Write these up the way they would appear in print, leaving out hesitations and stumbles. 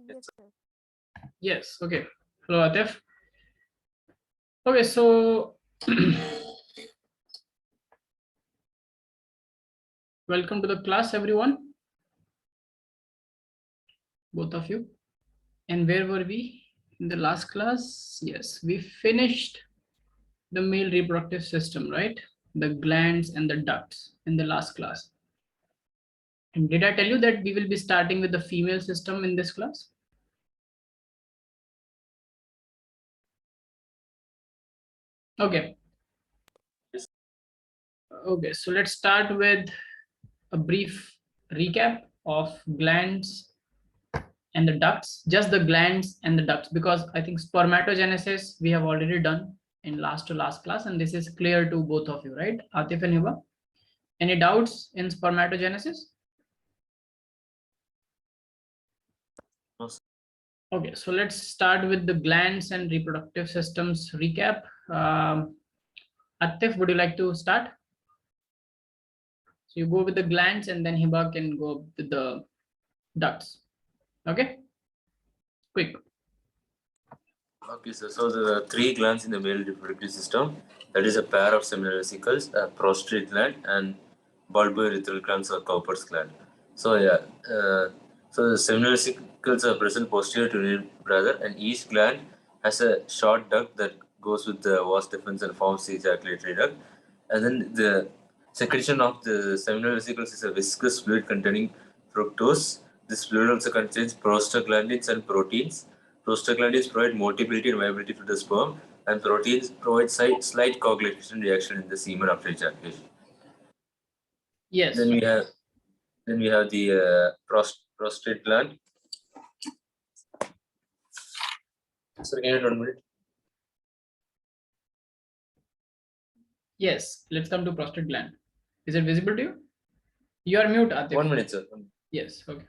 Yes, sir. Yes, okay. Hello, Atif. Okay, so welcome to the class, everyone. Both of you. And where were we in the last class? Yes, we finished the male reproductive system, right? The glands and the ducts in the last class. And did I tell you that we will be starting with the female system in this class? Okay. Okay, so let's start with a brief recap of glands and the ducts, just the glands and the ducts, because I think spermatogenesis we have already done in last to last class, and this is clear to both of you, right? Atif and Hiba, any doubts in spermatogenesis? Okay, so let's start with the glands and reproductive systems recap. Atif, would you like to start? So you go with the glands and then Hiba can go with the ducts. Okay, quick. Okay, so there are three glands in the male reproductive system. That is a pair of seminal vesicles, a prostate gland, and bulbourethral glands or Cowper's gland. So so the seminal vesicles are present posterior to the bladder, and each gland has a short duct that goes with the vas deferens and forms the ejaculatory duct. And then the secretion of the seminal vesicles is a viscous fluid containing fructose. This fluid also contains prostaglandins and proteins. Prostaglandins provide motility and viability to the sperm, and proteins provide slight coagulation reaction in the semen after ejaculation. Yes. Then we have the prostate gland. Sorry, can you 1 minute? Yes, let's come to prostate gland. Is it visible to you? You are mute, Atif. 1 minute, sir. Yes, okay.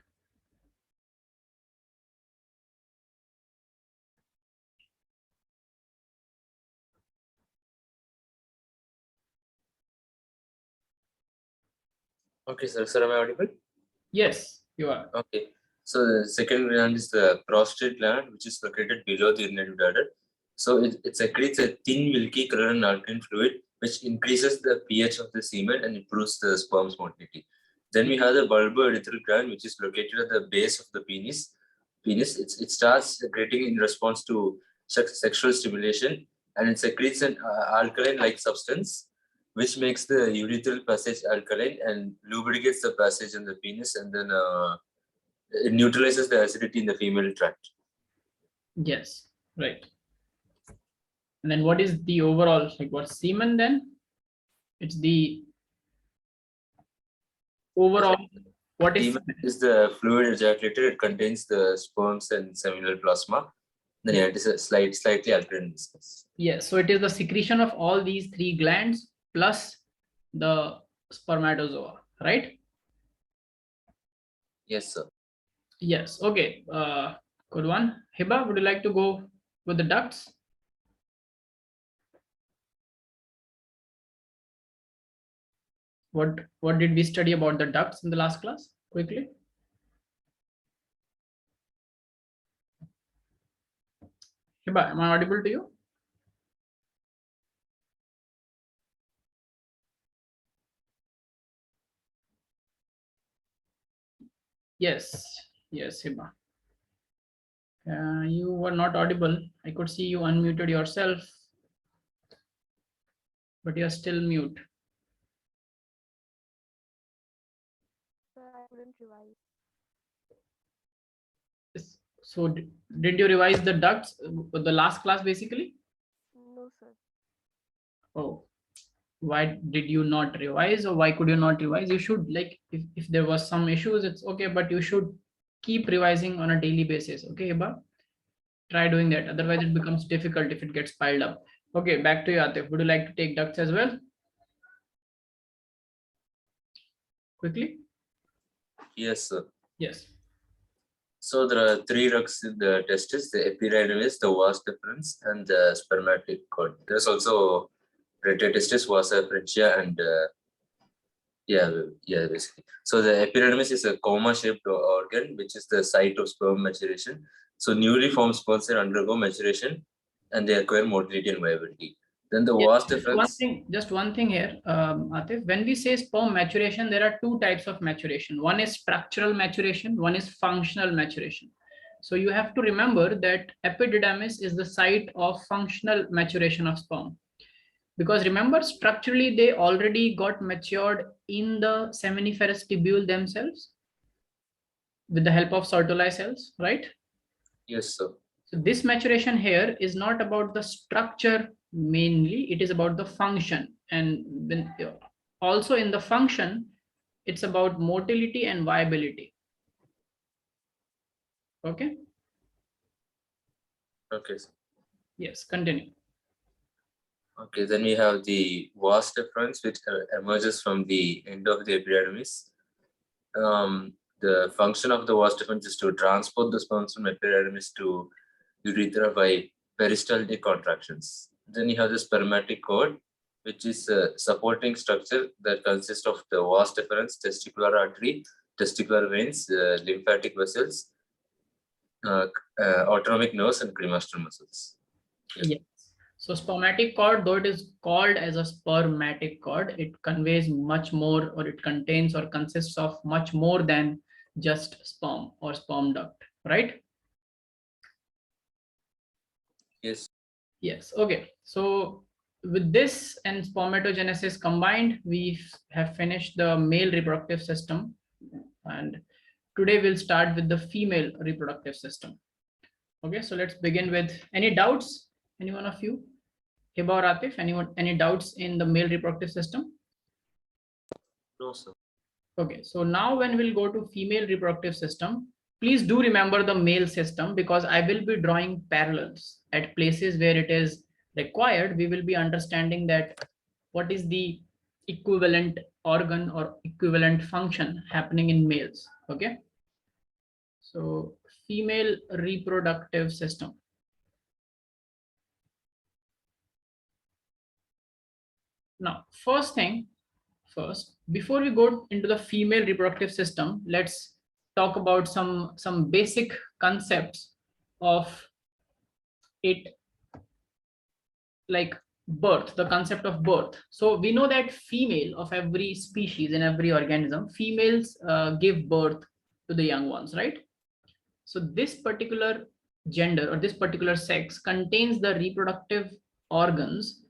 Okay, sir. Sir, am I audible? Yes, you are. Okay. So the second gland is the prostate gland, which is located below the urinary bladder. So it secretes a thin, milky color and alkaline fluid, which increases the pH of the semen and improves the sperm's motility. Then we have the bulbourethral gland, which is located at the base of the penis. It starts secreting in response to sexual stimulation, and it secretes an alkaline-like substance, which makes the urethral passage alkaline and lubricates the passage in the penis, and then it neutralizes the acidity in the female tract. Yes, right. And then what is the overall, like what's semen then? It's the overall, what is Semen is the fluid ejaculated. It contains the sperms and seminal plasma. Then yeah, it is a slightly alkaline viscous. Yes, so it is the secretion of all these three glands plus the spermatozoa, right? Yes, sir. Yes, okay. Good one. Hiba, would you like to go with the ducts? What did we study about the ducts in the last class? Quickly. Hiba, am I audible to you? Yes, yes, Hiba. You were not audible. I could see you unmuted yourself, but you are still mute. Sir, I couldn't revise. So did you revise the ducts, the last class basically? No, sir. Oh, why did you not revise, or why could you not revise? You should, like, if there was some issues, it's okay, but you should keep revising on a daily basis. Okay, Hiba? Try doing that. Otherwise it becomes difficult if it gets piled up. Okay, back to you, Atif. Would you like to take ducts as well? Quickly. Yes, sir. Yes. So there are three ducts in the testis: the epididymis, the vas deferens, and the spermatic cord. There's also retro testis, vasa efferentia, and Yeah, basically. So the epidermis is a comma-shaped organ, which is the site of sperm maturation. So newly formed sperms can undergo maturation, and they acquire motility and viability. Then the vast difference. Just one thing here, Atif. When we say sperm maturation, there are two types of maturation. One is structural maturation, one is functional maturation. So you have to remember that epididymis is the site of functional maturation of sperm. Because remember, structurally, they already got matured in the seminiferous tubule themselves with the help of Sertoli cells, right? Yes, sir. So this maturation here is not about the structure mainly, it is about the function. And when, also in the function, it's about motility and viability. Okay. Okay. Yes, continue. Okay, then we have the vas deferens, which emerges from the end of the epidermis. The function of the vas deferens is to transport the sperms from epidermis to urethra by peristaltic contractions. Then you have the spermatic cord, which is a supporting structure that consists of the vas deferens, testicular artery, testicular veins, lymphatic vessels, autonomic nerves, and cremaster muscles. Yes. So spermatic cord, though it is called as a spermatic cord, it conveys much more, or it contains or consists of much more than just sperm or sperm duct, right? Yes. Yes. Okay. So with this and spermatogenesis combined, we have finished the male reproductive system. And today we'll start with the female reproductive system. Okay. So let's begin with any doubts? Any one of you? Hiba or Atif, any doubts in the male reproductive system? No, sir. Okay, so now when we'll go to female reproductive system, please do remember the male system, because I will be drawing parallels at places where it is required. We will be understanding that what is the equivalent organ or equivalent function happening in males. Okay, so female reproductive system. Now, first, before we go into the female reproductive system, let's talk about some basic concepts of it, like birth, the concept of birth. So we know that female of every species in every organism, females give birth to the young ones, right? So this particular gender or this particular sex contains the reproductive organs,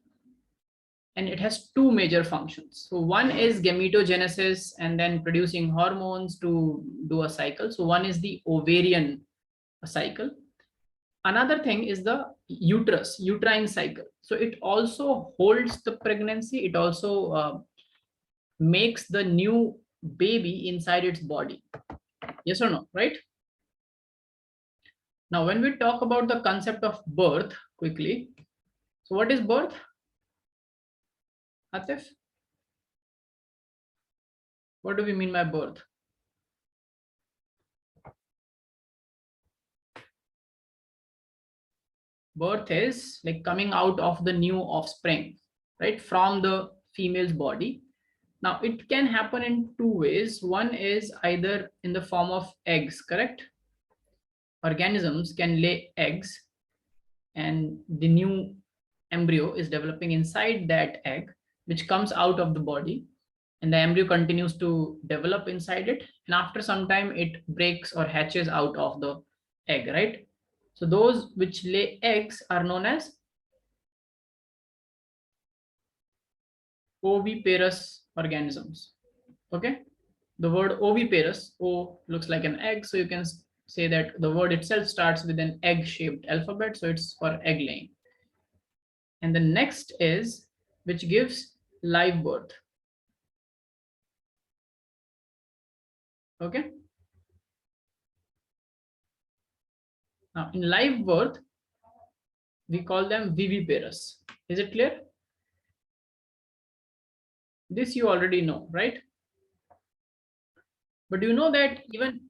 and it has two major functions. So one is gametogenesis and then producing hormones to do a cycle. So one is the ovarian cycle. Another thing is the uterine cycle. So it also holds the pregnancy. It also makes the new baby inside its body. Yes or no, right? Now, when we talk about the concept of birth quickly, so what is birth? Atif? What do we mean by birth? Birth is like coming out of the new offspring, right, from the female's body. Now, it can happen in two ways. One is either in the form of eggs, correct? Organisms can lay eggs, and the new embryo is developing inside that egg, which comes out of the body, and the embryo continues to develop inside it, and after some time it breaks or hatches out of the egg, right? So those which lay eggs are known as oviparous organisms. Okay, the word oviparous, O looks like an egg, so you can say that the word itself starts with an egg-shaped alphabet, so it's for egg laying. And the next is which gives live birth. Okay. Now, in live birth, we call them viviparous. Is it clear? This you already know, right? But do you know that even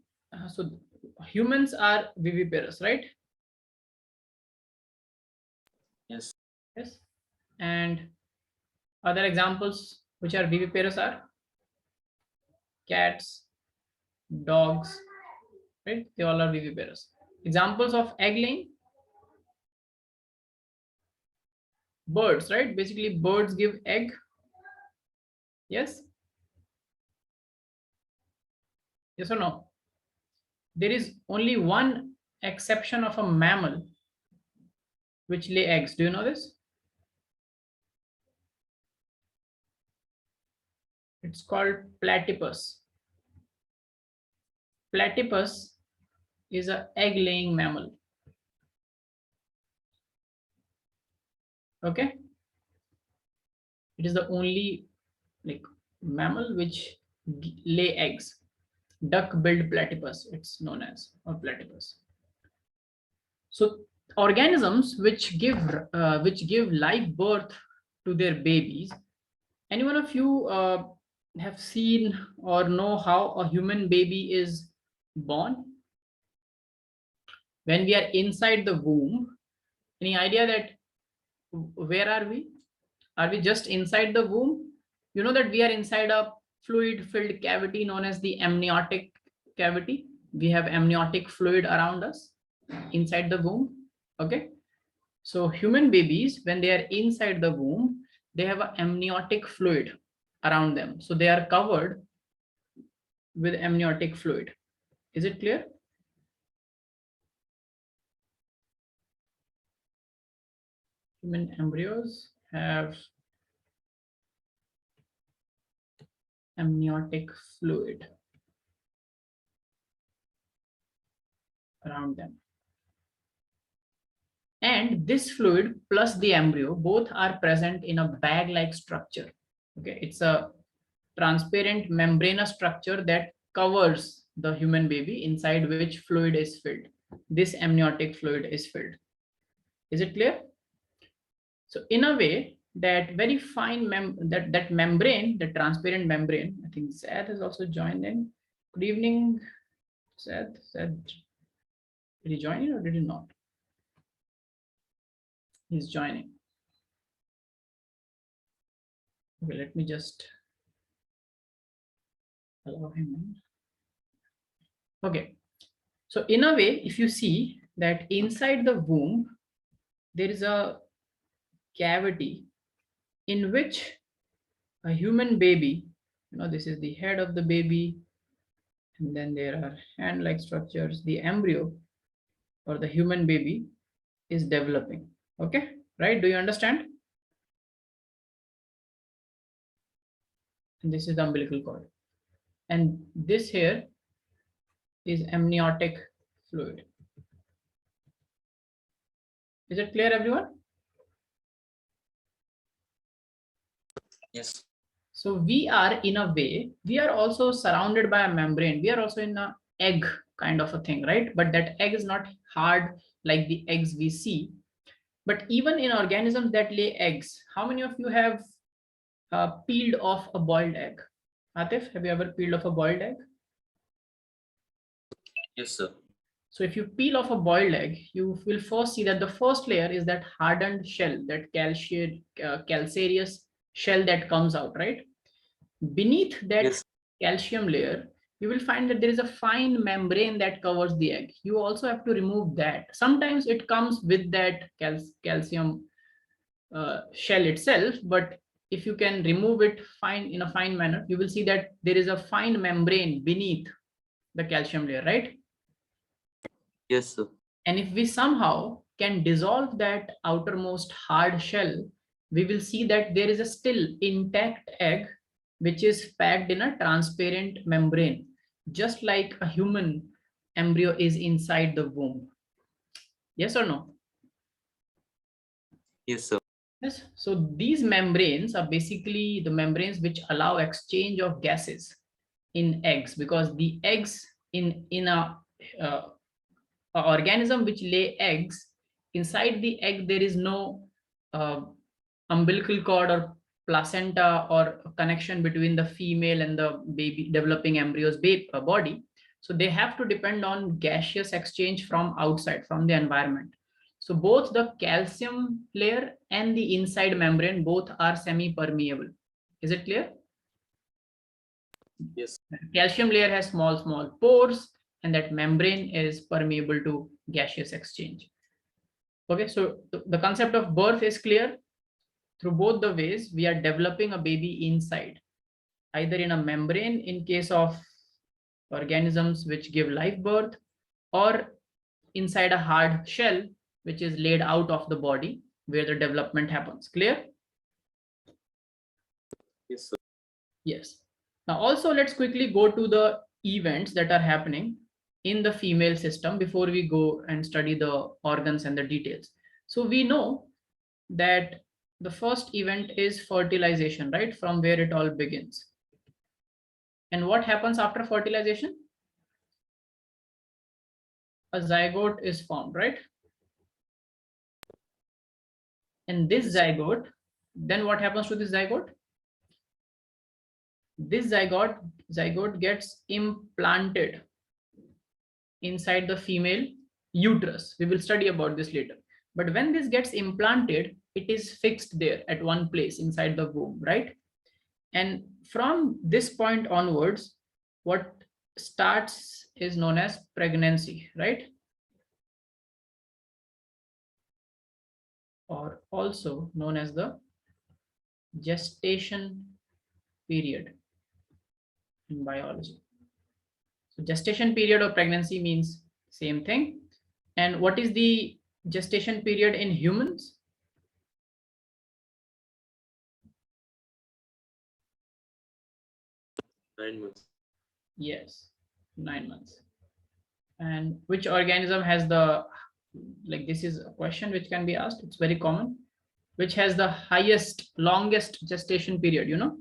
so humans are viviparous, right? Yes. Yes. And other examples which are viviparous are? cats, dogs, right? They all are viviparous. Examples of egg laying: birds, right? Basically, birds give egg. Yes? Yes or no? There is only one exception of a mammal which lay eggs. Do you know this? It's called platypus. Platypus is an egg-laying mammal. Okay? It is the only mammal which lay eggs. Duck-billed platypus, it's known as, or platypus. So organisms which give live birth to their babies. Any one of you have seen or know how a human baby is born? When we are inside the womb, any idea that where are we? Are we just inside the womb? You know that we are inside a fluid-filled cavity known as the amniotic cavity. We have amniotic fluid around us inside the womb. Okay. So human babies, when they are inside the womb, they have an amniotic fluid around them. So they are covered with amniotic fluid. Is it clear? Human embryos have amniotic fluid around them. And this fluid plus the embryo both are present in a bag-like structure. Okay, it's a transparent membranous structure that covers the human baby, inside which fluid is filled. This amniotic fluid is filled. Is it clear? So in a way, that very fine membrane, the transparent membrane, I think Seth has also joined in. Good evening, Seth. Did he join in or did he not? He's joining. Okay, let me just allow him in. Okay, so in a way, if you see that inside the womb, there is a cavity in which a human baby, this is the head of the baby, and then there are hand-like structures. The embryo or the human baby is developing. Okay, right? Do you understand? And this is the umbilical cord. And this here is amniotic fluid. Is it clear, everyone? Yes. So we are, in a way, we are also surrounded by a membrane. We are also in an egg kind of a thing, right? But that egg is not hard like the eggs we see. But even in organisms that lay eggs, how many of you have peeled off a boiled egg? Atif, have you ever peeled off a boiled egg? Yes, sir. So if you peel off a boiled egg, you will first see that the first layer is that hardened shell, that calcareous shell that comes out, right? Beneath that calcium layer, you will find that there is a fine membrane that covers the egg. You also have to remove that. Sometimes it comes with that calcium shell itself, but if you can remove it in a fine manner, you will see that there is a fine membrane beneath the calcium layer, right? Yes, sir. And if we somehow can dissolve that outermost hard shell, we will see that there is a still intact egg which is packed in a transparent membrane, just like a human embryo is inside the womb. Yes or no? Yes, sir. Yes. So these membranes are basically the membranes which allow exchange of gases in eggs, because the eggs in a organism which lay eggs, inside the egg there is no umbilical cord or placenta or connection between the female and the baby developing embryo's body. So they have to depend on gaseous exchange from outside, from the environment. So both the calcium layer and the inside membrane both are semi-permeable. Is it clear? Yes. Calcium layer has small pores, and that membrane is permeable to gaseous exchange. Okay, so the concept of birth is clear. Through both the ways, we are developing a baby inside, either in a membrane in case of organisms which give live birth, or inside a hard shell which is laid out of the body where the development happens. Clear? Yes, sir. Yes. Now also let's quickly go to the events that are happening in the female system before we go and study the organs and the details. So we know that the first event is fertilization, right? From where it all begins. And what happens after fertilization? A zygote is formed, right? And this zygote, then what happens to this zygote? This zygote gets implanted inside the female uterus. We will study about this later. But when this gets implanted, it is fixed there at one place inside the womb, right? And from this point onwards, what starts is known as pregnancy, right? Or also known as the gestation period in biology. So gestation period of pregnancy means same thing. And what is the gestation period in humans? Nine months. Yes, 9 months. And which organism has the, like this is a question which can be asked, it's very common, which has the highest, longest gestation period, you know?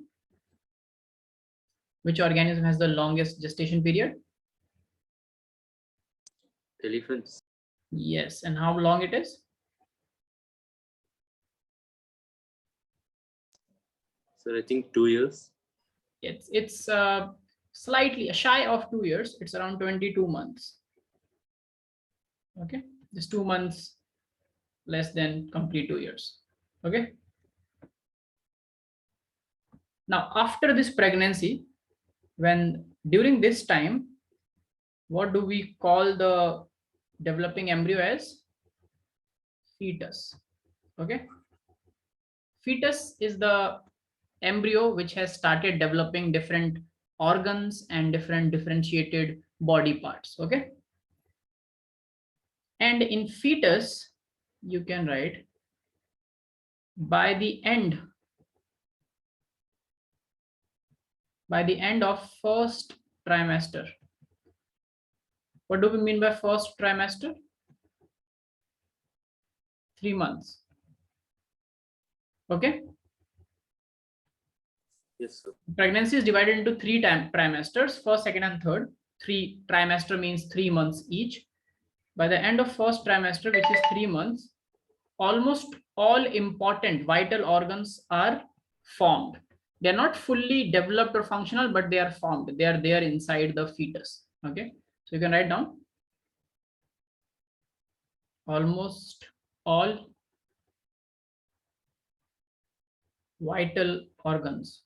Which organism has the longest gestation period? Elephants. Yes, and how long it is? Sir, I think 2 years. It's slightly shy of 2 years. It's around 22 months. Okay, just 2 months less than complete 2 years. Okay. Now, after this pregnancy, when during this time, what do we call the developing embryo as? Fetus. Okay. Fetus is the embryo which has started developing different organs and different differentiated body parts. Okay. And in fetus, you can write by the end of first trimester. What do we mean by first trimester? 3 months. Okay. Yes, sir. Pregnancy is divided into 3 trimesters, first, second, and third. 3 trimester means 3 months each. By the end of first trimester, which is 3 months, almost all important vital organs are formed. They're not fully developed or functional, but they are formed. They are there inside the fetus. Okay, so you can write down almost all vital organs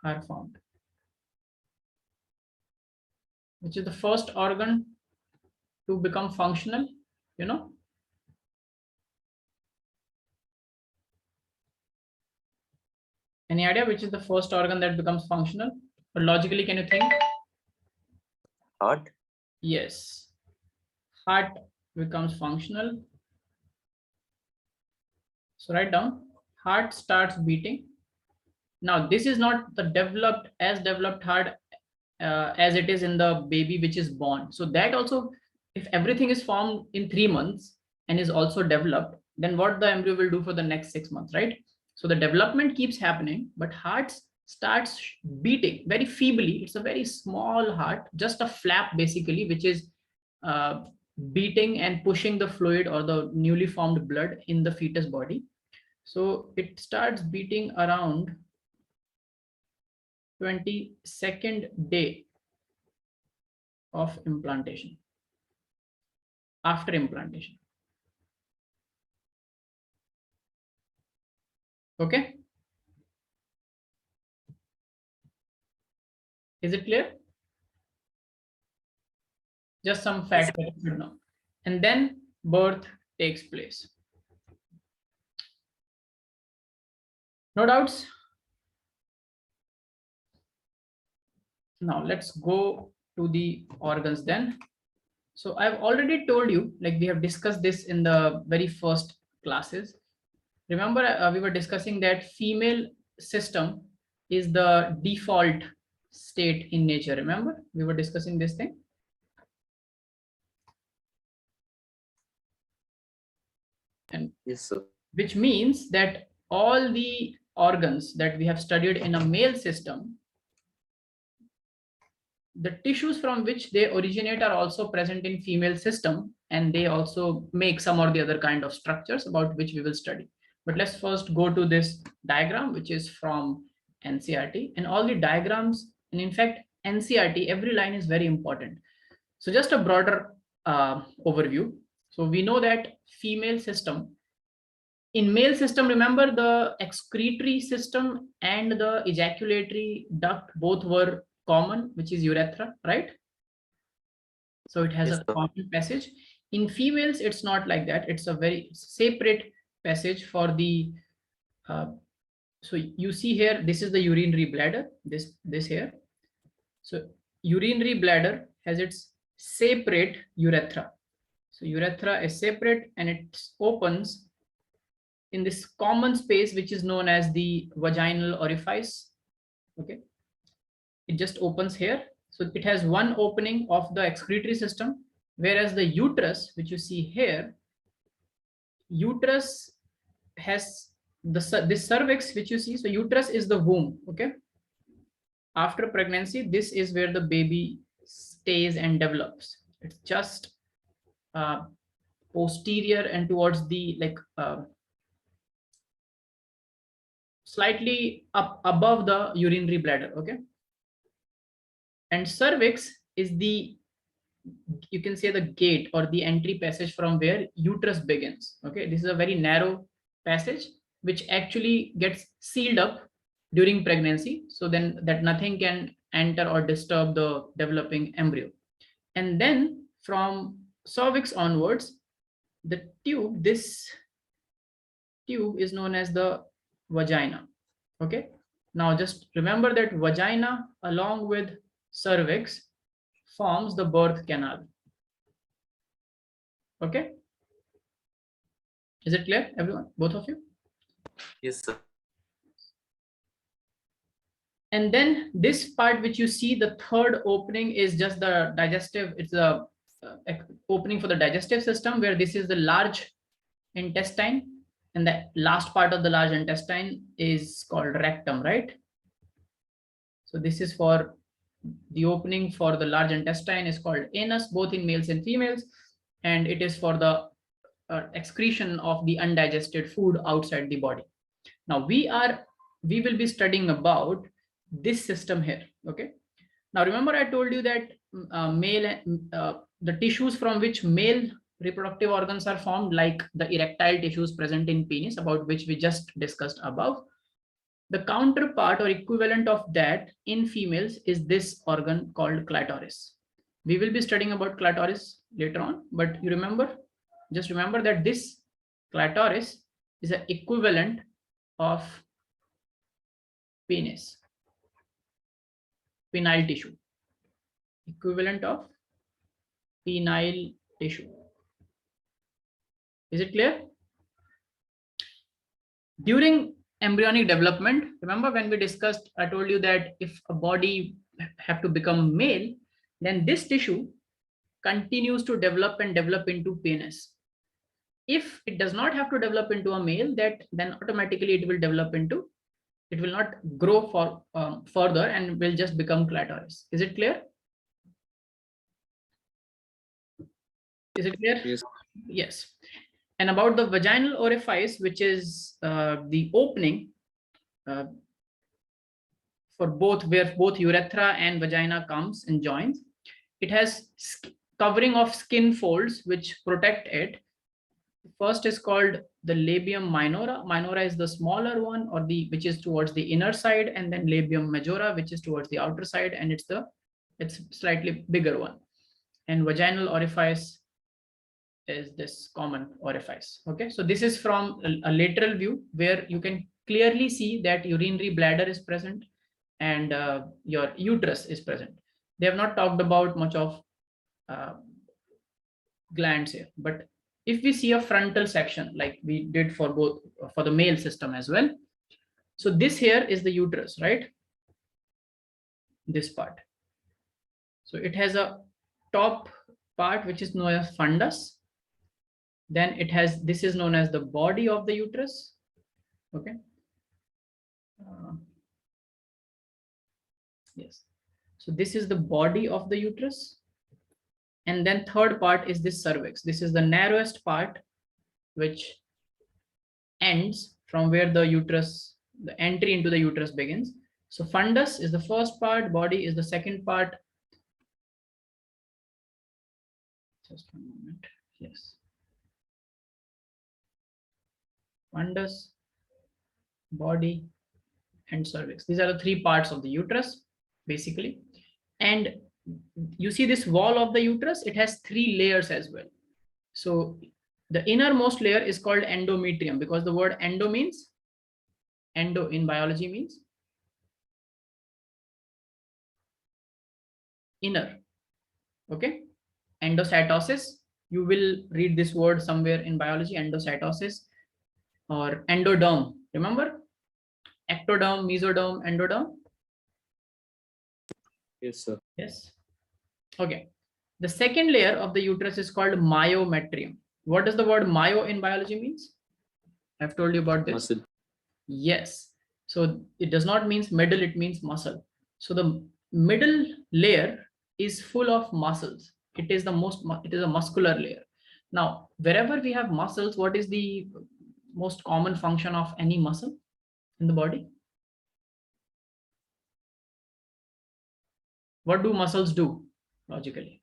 are formed. Which is the first organ to become functional, you know? Any idea which is the first organ that becomes functional? Or logically, can you think? Heart. Yes. Heart becomes functional. So write down, heart starts beating. Now, this is not the developed heart as it is in the baby which is born. So that also, if everything is formed in 3 months and is also developed, then what the embryo will do for the next 6 months, right? So the development keeps happening, but heart starts beating very feebly. It's a very small heart, just a flap basically, which is beating and pushing the fluid or the newly formed blood in the fetus body. So it starts beating around 22nd day of implantation, after implantation. Okay. Is it clear? Just some facts that you should know. And then birth takes place. No doubts? Now let's go to the organs then. So I've already told you, like we have discussed this in the very first classes. Remember, we were discussing that female system is the default state in nature. Remember, we were discussing this thing. And Yes, sir. which means that all the organs that we have studied in a male system, the tissues from which they originate are also present in female system, and they also make some or the other kind of structures about which we will study. But let's first go to this diagram, which is from NCERT, and all the diagrams, and in fact NCERT, every line is very important. So just a broader overview. So we know that female system, in male system, remember the excretory system and the ejaculatory duct both were common, which is urethra, right? So it has Yes, a sir. common passage. In females, it's not like that. It's a very separate passage for the, so you see here, this is the urinary bladder, this here. So urinary bladder has its separate urethra. So urethra is separate and it opens in this common space, which is known as the vaginal orifice. Okay. It just opens here. So it has one opening of the excretory system, whereas the uterus, which you see here, uterus has this cervix, which you see. So uterus is the womb. Okay. After pregnancy, this is where the baby stays and develops. It's just posterior and towards the slightly up above the urinary bladder. Okay. And cervix is the, you can say, the gate or the entry passage from where uterus begins. Okay, this is a very narrow passage which actually gets sealed up during pregnancy, so then that nothing can enter or disturb the developing embryo. And then from cervix onwards, the tube, this tube is known as the vagina. Okay, now just remember that vagina along with cervix forms the birth canal. Okay, is it clear, everyone, both of you? Yes, sir. And then this part which you see, the third opening, is just the digestive. It's the opening for the digestive system, where this is the large intestine, and the last part of the large intestine is called rectum, right? So this is for the opening for the large intestine is called anus, both in males and females, and it is for the excretion of the undigested food outside the body. Now we will be studying about this system here. Okay, now remember I told you that the tissues from which male reproductive organs are formed, like the erectile tissues present in penis, about which we just discussed above. The counterpart or equivalent of that in females is this organ called clitoris. We will be studying about clitoris later on, but you remember, just remember that this clitoris is an equivalent of penis, penile tissue, equivalent of penile tissue. Is it clear? During embryonic development, remember when we discussed, I told you that if a body have to become male, then this tissue continues to develop and develop into penis. If it does not have to develop into a male, then automatically it will develop into, it will not grow for further and will just become clitoris. Is it clear? Is it clear? Yes. Yes. And about the vaginal orifice, which is the opening for both, where both urethra and vagina comes and joins, it has covering of skin folds which protect it, First is called the labium minora. Minora is the smaller one, or the which is towards the inner side, and then labium majora, which is towards the outer side, and it's slightly bigger one. And vaginal orifice is this common orifice. Okay, so this is from a lateral view where you can clearly see that urinary bladder is present and your uterus is present. They have not talked about much of glands here, but if we see a frontal section like we did for both for the male system as well, so this here is the uterus, right? This part. So it has a top part which is known as fundus. Then it has, this is known as the body of the uterus. Okay. Yes. So this is the body of the uterus. And then third part is this cervix. This is the narrowest part, which ends from where the uterus, the entry into the uterus begins. So fundus is the first part, body is the second part. Just a moment. Yes. Fundus, body, and cervix. These are the three parts of the uterus, basically. And you see this wall of the uterus, it has three layers as well. So the innermost layer is called endometrium, because the word endo means, endo in biology means inner. Okay. Endocytosis, you will read this word somewhere in biology, endocytosis, or endoderm. Remember? Ectoderm, mesoderm, endoderm. Yes, sir. Yes. Okay. The second layer of the uterus is called myometrium. What does the word myo in biology means? I've told you about this. Muscle. Yes. So it does not mean middle, it means muscle. So the middle layer is full of muscles. It is a muscular layer. Now, wherever we have muscles, what is the most common function of any muscle in the body? What do muscles do logically?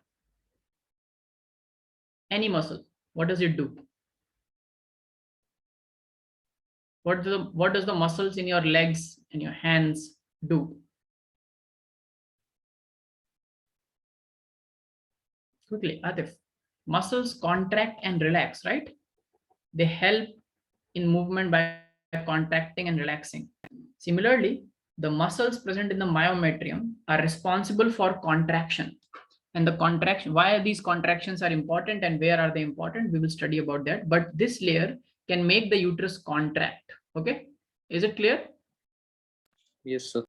Any muscle, what does it do? What does the muscles in your legs and your hands do? Quickly, Atif. Muscles contract and relax, right? They help in movement by contracting and relaxing. Similarly, the muscles present in the myometrium are responsible for contraction. And the contraction, why these contractions are important and where are they important, we will study about that. But this layer can make the uterus contract. Okay, is it clear? Yes, sir.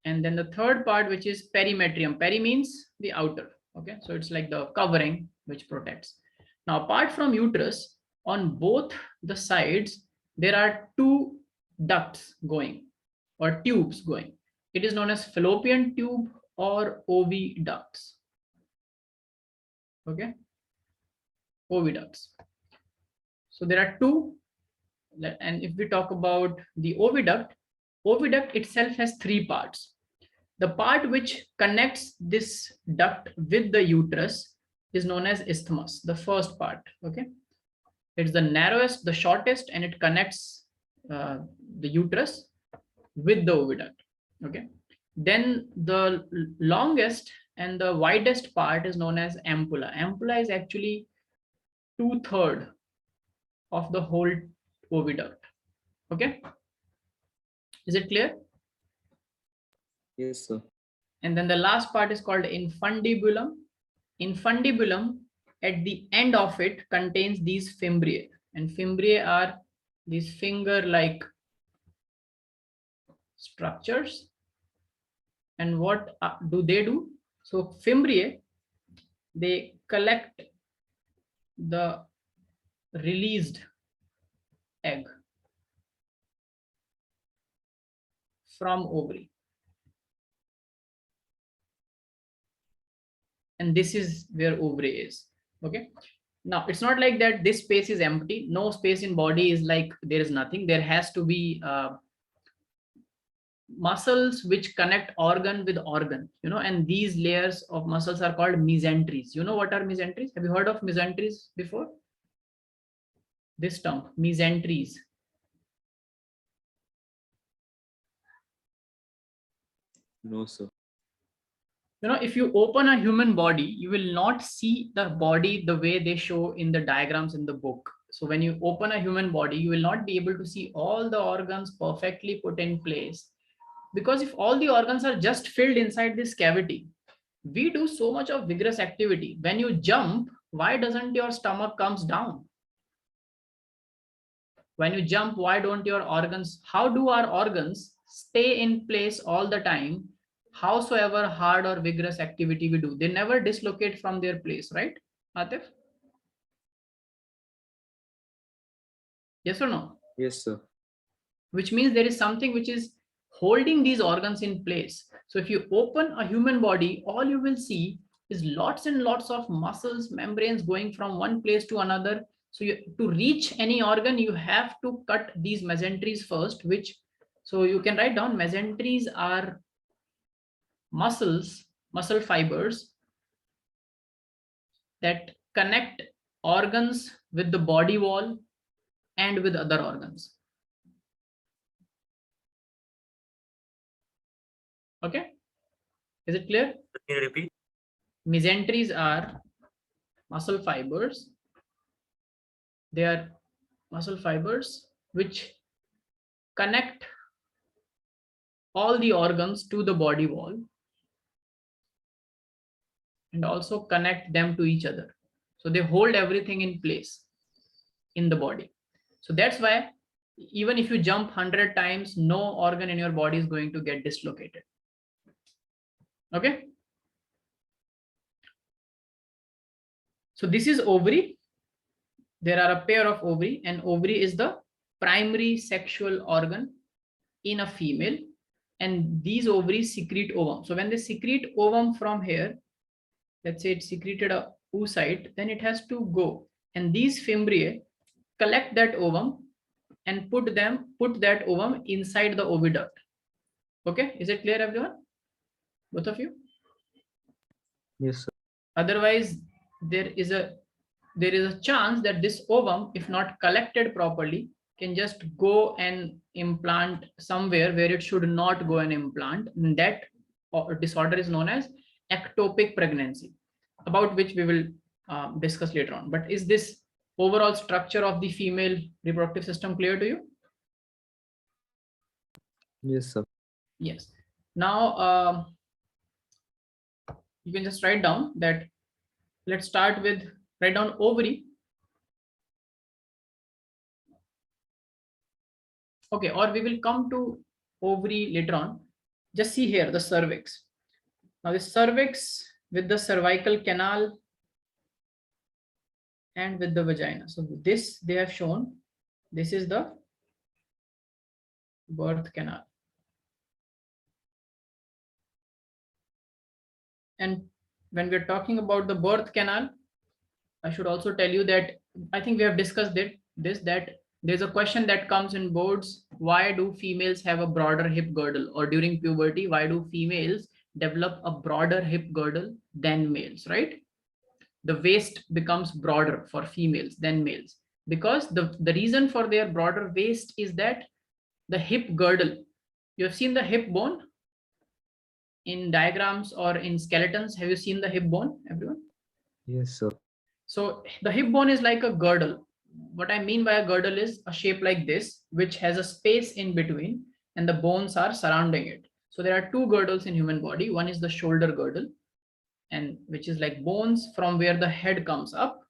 And then the third part, which is perimetrium. Peri means the outer. Okay, so it's like the covering which protects. Now, apart from uterus, on both the sides, there are two ducts going, or tubes going. It is known as fallopian tube or oviducts. Okay, oviducts. So there are two, and if we talk about the oviduct itself has three parts. The part which connects this duct with the uterus is known as isthmus, the first part. Okay, it's the narrowest, the shortest, and it connects the uterus with the oviduct. Okay, then the longest and the widest part is known as ampulla. Ampulla is actually 2/3 of the whole oviduct. Okay, is it clear? Yes, sir. And then the last part is called infundibulum. Infundibulum, at the end of it, contains these fimbriae, and fimbriae are these finger-like structures. And what do they do? So fimbriae, they collect the released egg from ovary. And this is where ovary is. Okay, now it's not like that this space is empty. No space in body is like there is nothing. There has to be muscles which connect organ with organ, you know, and these layers of muscles are called mesenteries. You know what are mesenteries? Have you heard of mesenteries before? this term, mesenteries? No, sir. You know, if you open a human body, you will not see the body the way they show in the diagrams in the book. So when you open a human body, you will not be able to see all the organs perfectly put in place. Because if all the organs are just filled inside this cavity, we do so much of vigorous activity. When you jump, why doesn't your stomach comes down? When you jump, why don't your organs, how do our organs stay in place all the time? Howsoever hard or vigorous activity we do, they never dislocate from their place, right, Atif? Yes or no? Yes, sir. Which means there is something which is holding these organs in place. So if you open a human body, all you will see is lots and lots of muscles, membranes going from one place to another. So to reach any organ, you have to cut these mesenteries first, which, so you can write down, mesenteries are muscle fibers that connect organs with the body wall and with other organs. Okay, is it clear? Can you repeat? Mesenteries are muscle fibers. They are muscle fibers which connect all the organs to the body wall and also connect them to each other. So they hold everything in place in the body. So that's why even if you jump 100 times, no organ in your body is going to get dislocated. Okay. So this is ovary. There are a pair of ovary, and ovary is the primary sexual organ in a female, and these ovaries secrete ovum. So when they secrete ovum from here, let's say it secreted a oocyte, then it has to go, and these fimbriae collect that ovum and put that ovum inside the oviduct. Okay, is it clear, everyone? Both of you? Yes, sir. Otherwise, there is a chance that this ovum, if not collected properly, can just go and implant somewhere where it should not go and implant. And that disorder is known as ectopic pregnancy, about which we will discuss later on. But is this overall structure of the female reproductive system clear to you? Yes, sir. Yes. Now you can just write down that. Let's start with, write down ovary. Okay, or we will come to ovary later on. Just see here the cervix. Now the cervix with the cervical canal and with the vagina. So this they have shown, this is the birth canal. And when we're talking about the birth canal, I should also tell you that I think we have discussed that there's a question that comes in boards. Why do females have a broader hip girdle? Or during puberty, why do females develop a broader hip girdle than males, right? The waist becomes broader for females than males, because the reason for their broader waist is that the hip girdle, you have seen the hip bone in diagrams or in skeletons. Have you seen the hip bone, everyone? Yes, sir. So the hip bone is like a girdle. What I mean by a girdle is a shape like this, which has a space in between and the bones are surrounding it. So there are two girdles in human body. One is the shoulder girdle, and which is like bones from where the head comes up.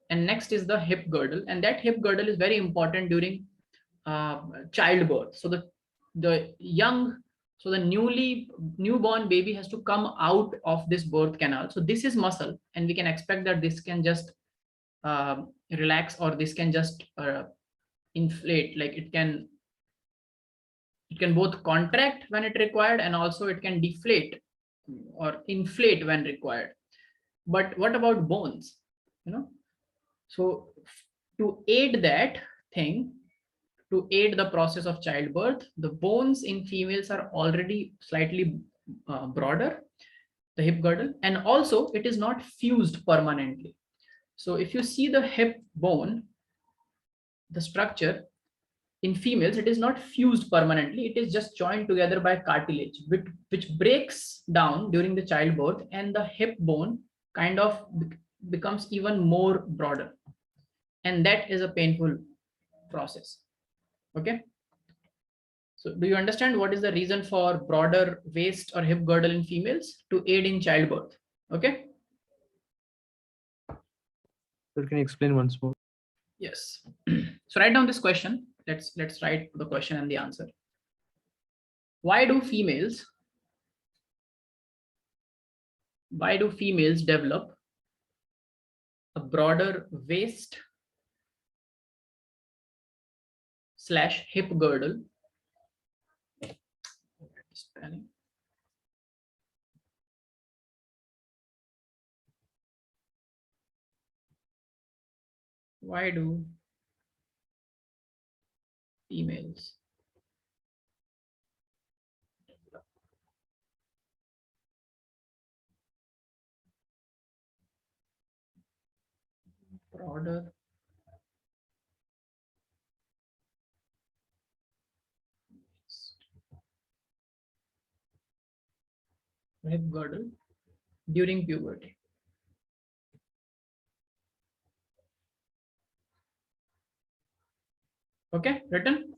And next is the hip girdle. And that hip girdle is very important during childbirth. So the newborn baby has to come out of this birth canal. So this is muscle, and we can expect that this can just relax, or this can just inflate. Like it can both contract when it required, and also it can deflate or inflate when required. But what about bones? So to aid that thing, to aid the process of childbirth, the bones in females are already slightly broader, the hip girdle, and also it is not fused permanently. So if you see the hip bone, the structure in females, it is not fused permanently. It is just joined together by cartilage, which breaks down during the childbirth, and the hip bone kind of becomes even more broader. And that is a painful process. Okay. So do you understand what is the reason for broader waist or hip girdle in females? To aid in childbirth. Okay. So can you explain once more? Yes. So write down this question. Let's write the question and the answer. Why do females develop a broader waist / hip girdle? Why do females develop broader hip girdle during puberty? Okay, written.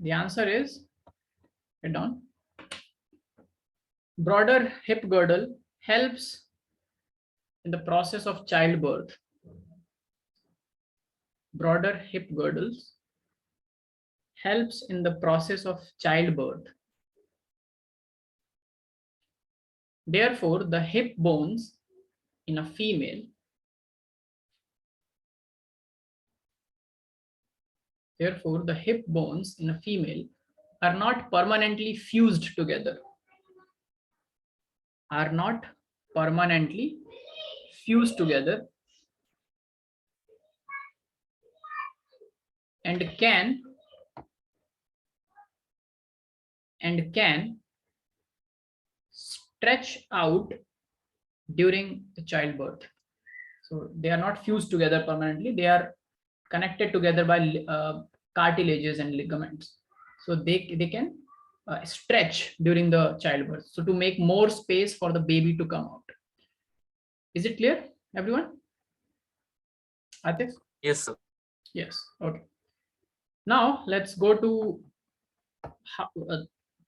The answer is, write down. Broader hip girdle helps in the process of childbirth. Broader hip girdles helps in the process of childbirth. Therefore, the hip bones in a female are not permanently fused together. And can stretch out during the childbirth. So they are not fused together permanently. They are connected together by cartilages and ligaments. So they can stretch during the childbirth. So to make more space for the baby to come out. Is it clear, everyone? Atif? Yes, sir. Yes. Okay. Now let's go to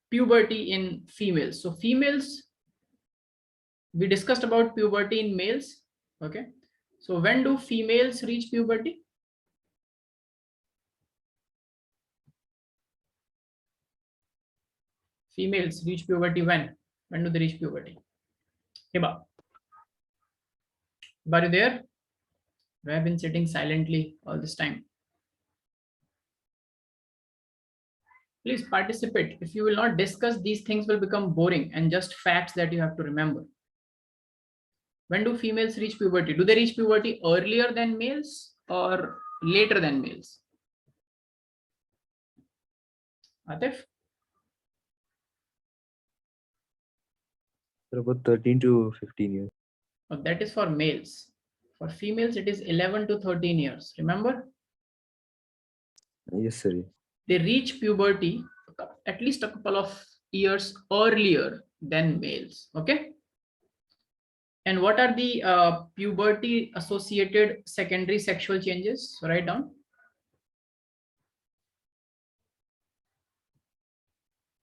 puberty in females. So females, we discussed about puberty in males. Okay. So when do females reach puberty? Females reach puberty when? When do they reach puberty? Hiba. Are you there? I have been sitting silently all this time. Please participate. If you will not discuss, these things will become boring and just facts that you have to remember. When do females reach puberty? Do they reach puberty earlier than males or later than males? Atif? About 13 to 15 years. Oh, that is for males. For females, it is 11 to 13 years. Remember? Yes, sir. They reach puberty at least a couple of years earlier than males. Okay. And what are the puberty associated secondary sexual changes? So write down.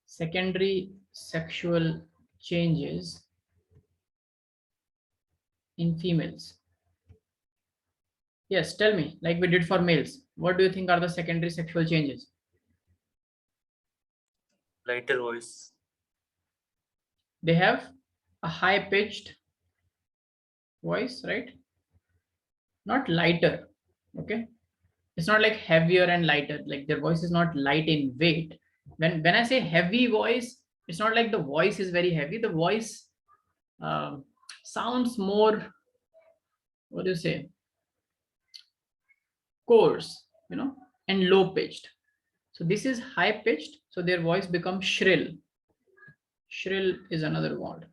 Secondary sexual changes in females. Yes, tell me, like we did for males. What do you think are the secondary sexual changes? Lighter voice. They have a high-pitched voice, right? Not lighter, okay? It's not like heavier and lighter, like their voice is not light in weight. When I say heavy voice, it's not like the voice is very heavy. The voice sounds more, what do you say, coarse, you know, and low pitched. So this is high pitched, so their voice becomes shrill. Shrill is another word.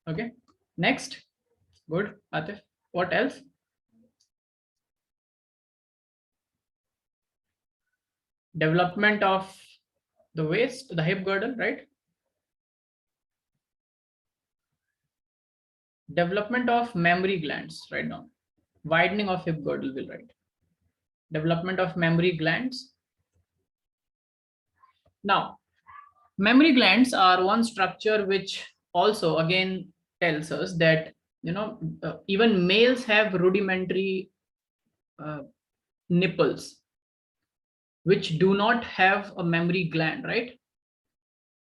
Okay, next. Good, Atif. What else? development of the waist, the hip girdle, right? Development of mammary glands right now. Widening of hip girdle will write. Development of mammary glands. Now, mammary glands are one structure which also again tells us that, even males have rudimentary nipples which do not have a mammary gland, right?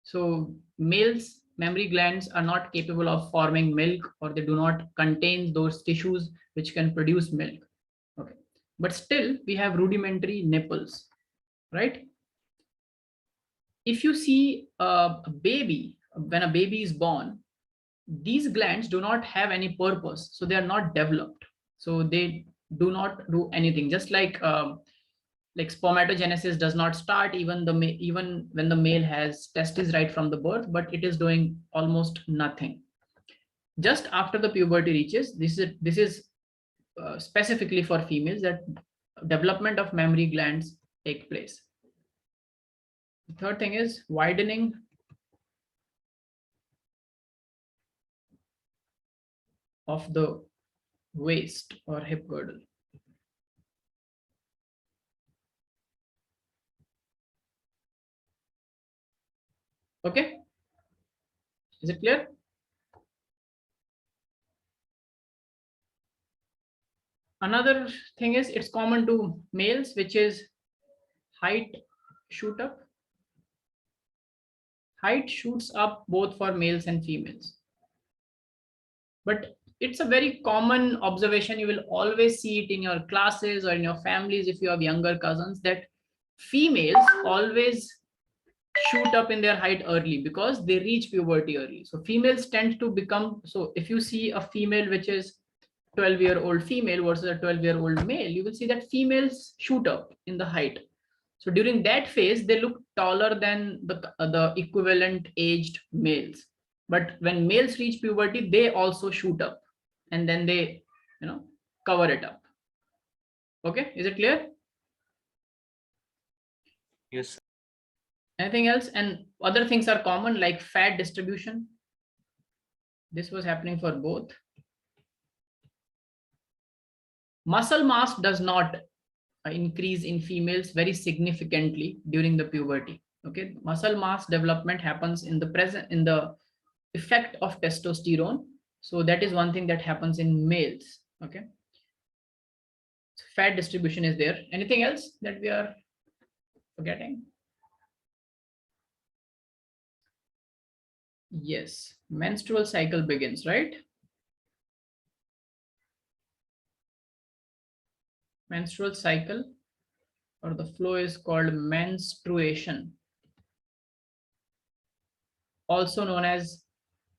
So males mammary glands are not capable of forming milk, or they do not contain those tissues which can produce milk. Okay, but still we have rudimentary nipples, right? If you see a baby, when a baby is born, these glands do not have any purpose, so they are not developed, so they do not do anything. Just like spermatogenesis does not start even when the male has testes right from the birth, but it is doing almost nothing. Just after the puberty reaches, this is specifically for females, that development of mammary glands take place. The third thing is widening of the waist or hip girdle. Okay, is it clear? Another thing is it's common to males, which is height shoot up. Height shoots up both for males and females. But it's a very common observation. You will always see it in your classes or in your families if you have younger cousins, that females always shoot up in their height early because they reach puberty early. So females tend to become, so if you see a female which is 12-year-old female versus a 12-year-old male, you will see that females shoot up in the height. So during that phase, they look taller than the equivalent aged males. But when males reach puberty, they also shoot up, and then they, cover it up. Okay, is it clear? Yes. Anything else? And other things are common, like fat distribution. This was happening for both. Muscle mass does not increase in females very significantly during the puberty. Okay, muscle mass development happens in the effect of testosterone. So that is one thing that happens in males. Okay, so fat distribution is there. Anything else that we are forgetting? Yes, menstrual cycle begins, right? Menstrual cycle, or the flow, is called menstruation, also known as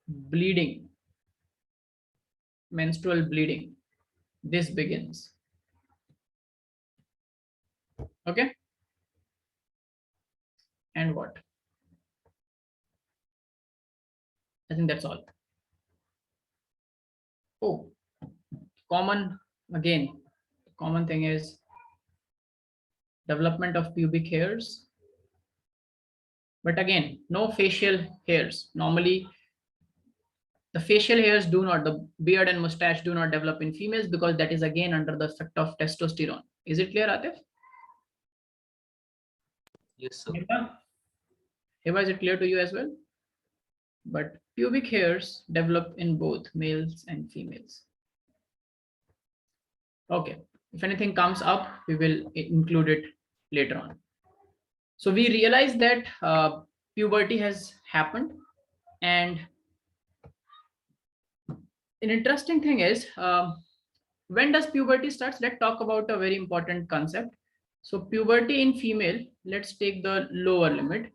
bleeding, menstrual bleeding. This begins. Okay, and what? I think that's all. Oh, common thing is development of pubic hairs, but again, no facial hairs. Normally the facial hairs do not, the beard and mustache do not develop in females, because that is again under the effect of testosterone. Is it clear, Atif? Yes, sir. Eva, is it clear to you as well? But pubic hairs develop in both males and females. Okay, if anything comes up, we will include it later on. So we realize that puberty has happened, and an interesting thing is, when does puberty starts? Let's talk about a very important concept. So puberty in female, let's take the lower limit.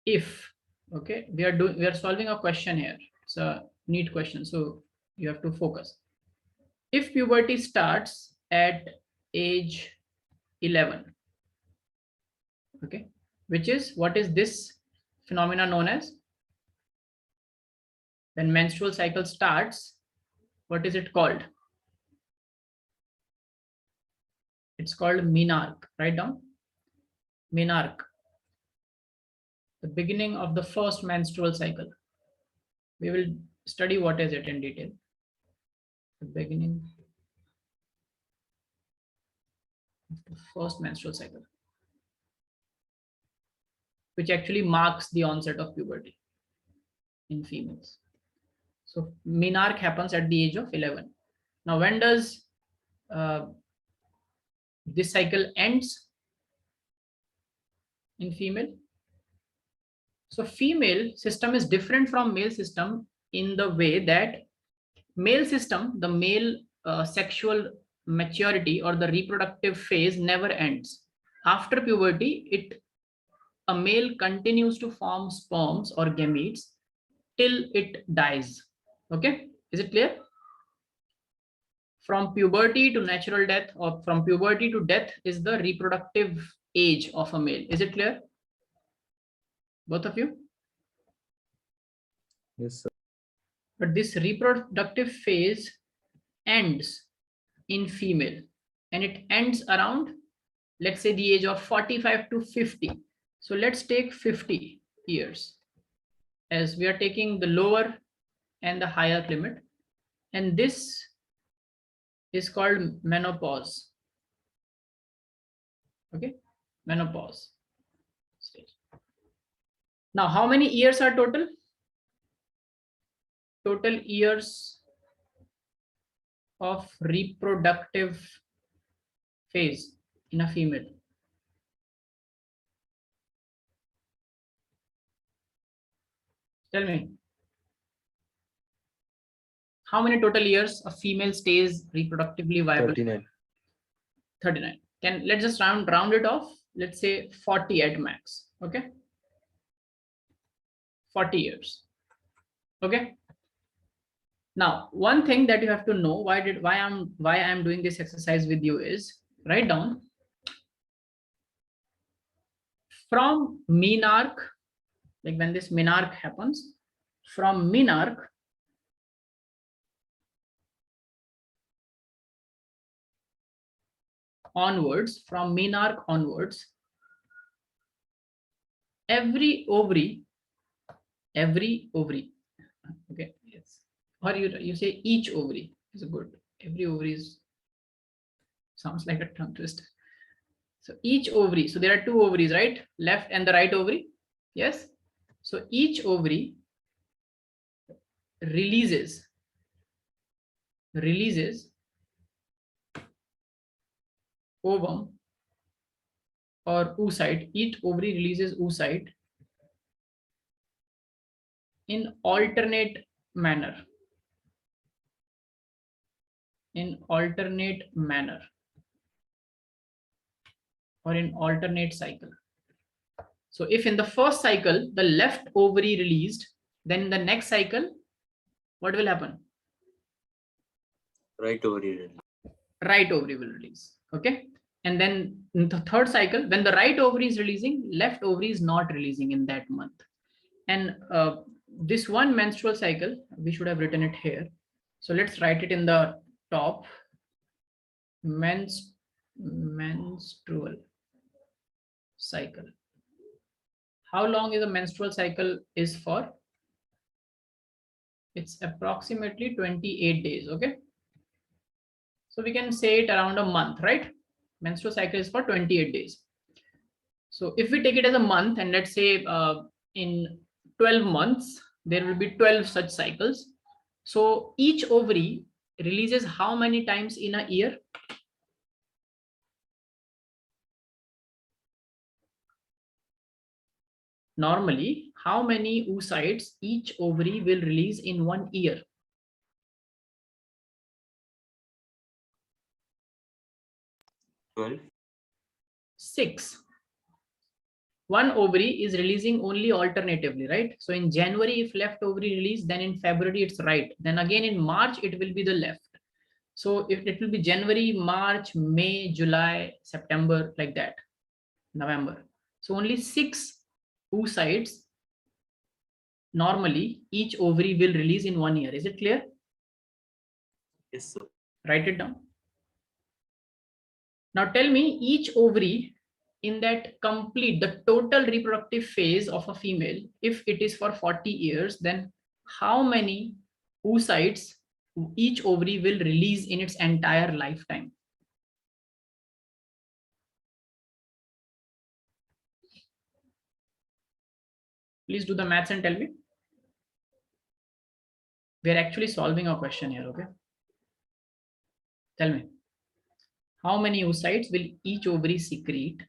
If, okay, we are solving a question here. It's a neat question, so you have to focus. If puberty starts at age 11, okay, what is this phenomena known as? When menstrual cycle starts, what is it called? It's called menarche. Write down. Menarche. The beginning of the first menstrual cycle. We will study what is it in detail. The beginning of the first menstrual cycle, which actually marks the onset of puberty in females. So menarche happens at the age of 11. Now, when does this cycle ends in female? So female system is different from male system in the way that male system, the male sexual maturity or the reproductive phase never ends. After puberty, a male continues to form sperms or gametes till it dies. Okay, is it clear? From puberty to natural death, or from puberty to death, is the reproductive age of a male. Is it clear? Both of you? Yes, sir. But this reproductive phase ends in female, and it ends around, let's say, the age of 45 to 50. So let's take 50 years, as we are taking the lower and the higher limit, and this is called menopause. Okay, menopause stage. Now, how many years are total? Total years of reproductive phase in a female. Tell me, how many total years a female stays reproductively viable? 39. 39. Let's just round it off. Let's say 40 at max. Okay, 40 years. Okay. Now, one thing that you have to know, why I'm doing this exercise with you is, write down from menarche, like when this menarche happens, from menarche onwards, every ovary, okay, yes, or you say each ovary is good. Every ovary sounds like a tongue twister. So each ovary, so there are two ovaries, right? Left and the right ovary. Yes. So each ovary releases ovum or oocyte. Each ovary releases oocyte in alternate manner. Or in alternate cycle. So if in the first cycle the left ovary released, then in the next cycle, what will happen? Right ovary. Right ovary will release. Okay. And then in the third cycle, when the right ovary is releasing, left ovary is not releasing in that month. And this one menstrual cycle, we should have written it here. So let's write it in the top. Menstrual cycle. How long is a menstrual cycle is for? It's approximately 28 days. Okay. So we can say it around a month, right? Menstrual cycle is for 28 days. So if we take it as a month, and let's say in 12 months, there will be 12 such cycles. So each ovary releases how many times in a year? Normally, how many oocytes each ovary will release in 1 year? 12. 6. One ovary is releasing only alternatively, right? So in January, if left ovary release, then in February it's right. Then again in March, it will be the left. So if it will be January, March, May, July, September, like that, November. So only 6 oocytes normally each ovary will release in 1 year. Is it clear? Yes, sir. Write it down. Now tell me, each ovary in that complete, the total reproductive phase of a female, if it is for 40 years, then how many oocytes each ovary will release in its entire lifetime? Please do the maths and tell me. We are actually solving a question here, okay? Tell me, how many oocytes will each ovary secrete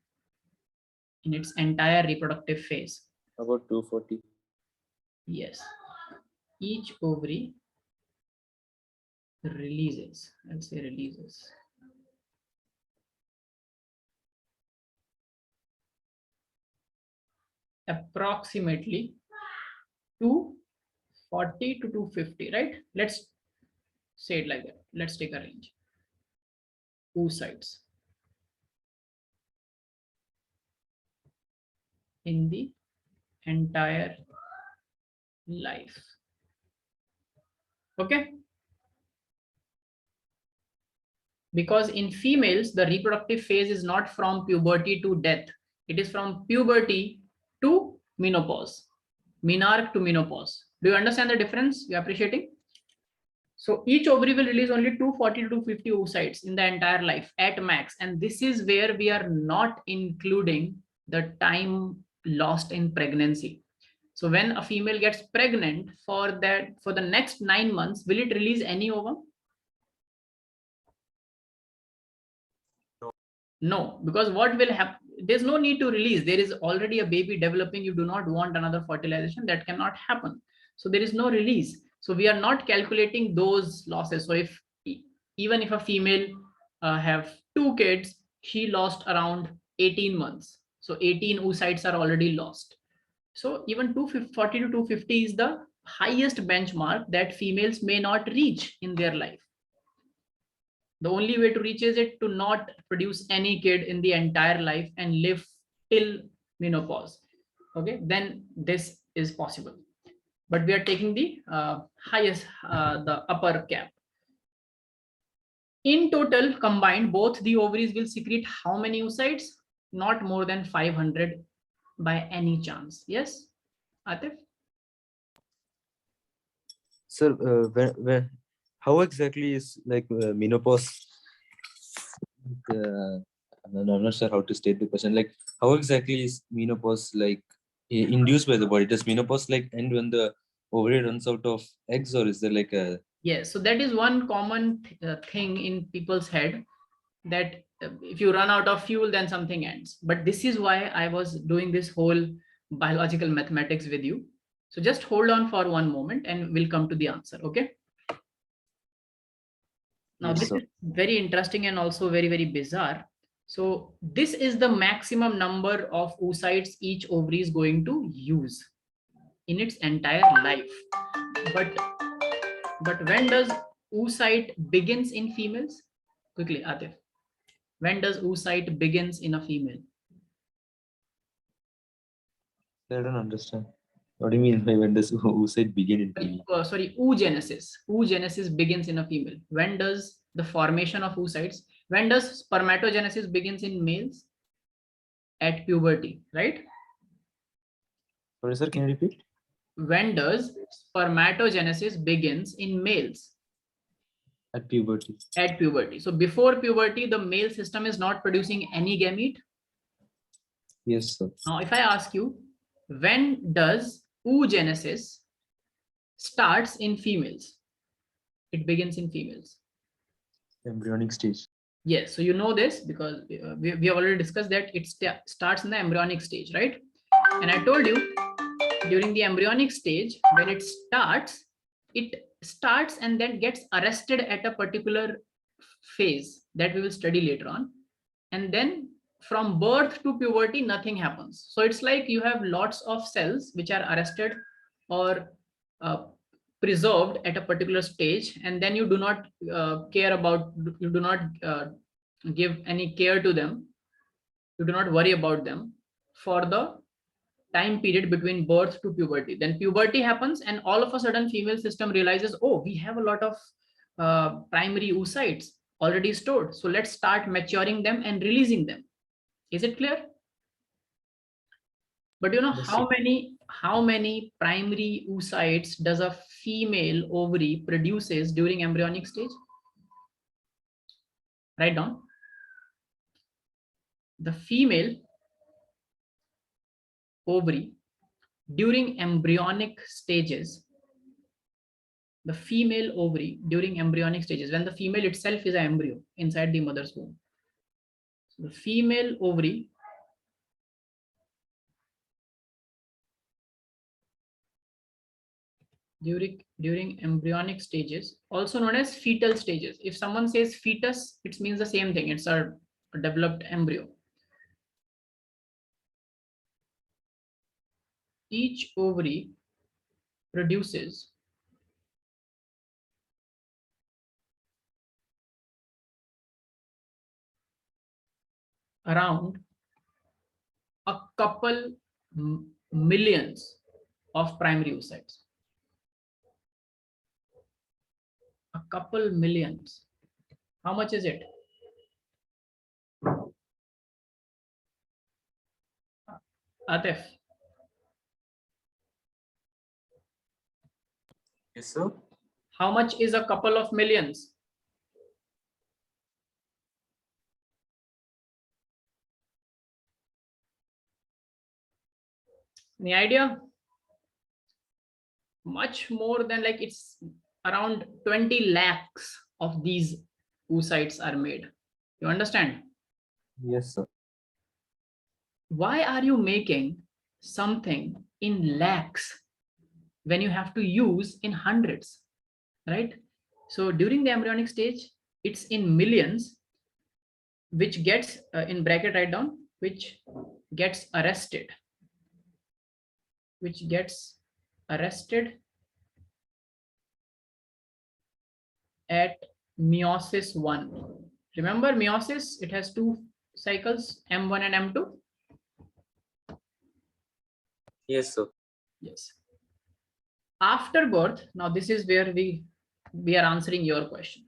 in its entire reproductive phase? About 240. Yes, each ovary releases, let's say releases, approximately 240 to 250, right? Let's say it like that. Let's take a range. Oocytes in the entire life. Okay. Because in females, the reproductive phase is not from puberty to death. It is from puberty to menopause, menarche to menopause. Do you understand the difference? You are appreciating? So each ovary will release only 240 to 250 oocytes in the entire life at max. And this is where we are not including the time lost in pregnancy. So when a female gets pregnant, for the next 9 months, will it release any ovum? No, because what will happen? There's no need to release. There is already a baby developing. You do not want another fertilization. That cannot happen. So there is no release. So we are not calculating those losses. So if even if a female have 2 kids, she lost around 18 months. So 18 oocytes are already lost. So even 240 to 250 is the highest benchmark that females may not reach in their life. The only way to reach is it to not produce any kid in the entire life and live till menopause. Okay, then this is possible. But we are taking the highest, the upper cap. In total, combined, both the ovaries will secrete how many oocytes? Not more than 500 by any chance. Yes, Atif? Sir, how exactly is like menopause? I'm not sure how to state the question. Like, how exactly is menopause like induced by the body? Does menopause like end when the ovary runs out of eggs, or is there like a? Yes, so that is one common thing in people's head, that if you run out of fuel, then something ends. But this is why I was doing this whole biological mathematics with you. So just hold on for one moment and we'll come to the answer. Okay. Now, Yes, this sir. is very interesting and also very, very bizarre. So this is the maximum number of oocytes each ovary is going to use in its entire life. But when does oocyte begins in females? Quickly, Atif. When does oocyte begins in a female? I don't understand. What do you mean by when does oocyte begin in female? Sorry, oogenesis. Oogenesis begins in a female. When does the formation of oocytes? When does spermatogenesis begins in males? At puberty, right? Sorry, sir, can you repeat? When does spermatogenesis begins in males? At puberty. At puberty. So before puberty, the male system is not producing any gamete. Yes, sir. Now, if I ask you, when does oogenesis starts in females? It begins in females. Embryonic stage. Yes, so you know this because we have already discussed that it starts in the embryonic stage, right? And I told you during the embryonic stage, when it starts and then gets arrested at a particular phase that we will study later on. And then from birth to puberty, nothing happens. So it's like you have lots of cells which are arrested or preserved at a particular stage, and then you do not you do not give any care to them. You do not worry about them for the time period between birth to puberty. Then puberty happens and all of a sudden female system realizes, oh, we have a lot of primary oocytes. already stored. So let's start maturing them and releasing them. Is it clear? But you know, Yes, how many primary oocytes does a female ovary produces during embryonic stage? Write down. The female ovary during embryonic stages, the female ovary during embryonic stages, when the female itself is an embryo inside the mother's womb. So the female ovary during embryonic stages, also known as fetal stages. If someone says fetus, it means the same thing. It's a developed embryo. Each ovary produces around a couple millions of primary oocytes. A couple millions. How much is it? Atif. Yes, sir. How much is a couple of millions? Any idea? Much more than, like, it's around 20 lakhs of these oocytes are made. You understand? yes, sir. Why are you making something in lakhs when you have to use in hundreds, right? So during the embryonic stage, it's in millions, which gets in bracket, write down, which gets arrested at meiosis 1. Remember meiosis, it has two cycles, M1 and M2. Yes, sir. Yes. After birth, now this is where we are answering your question.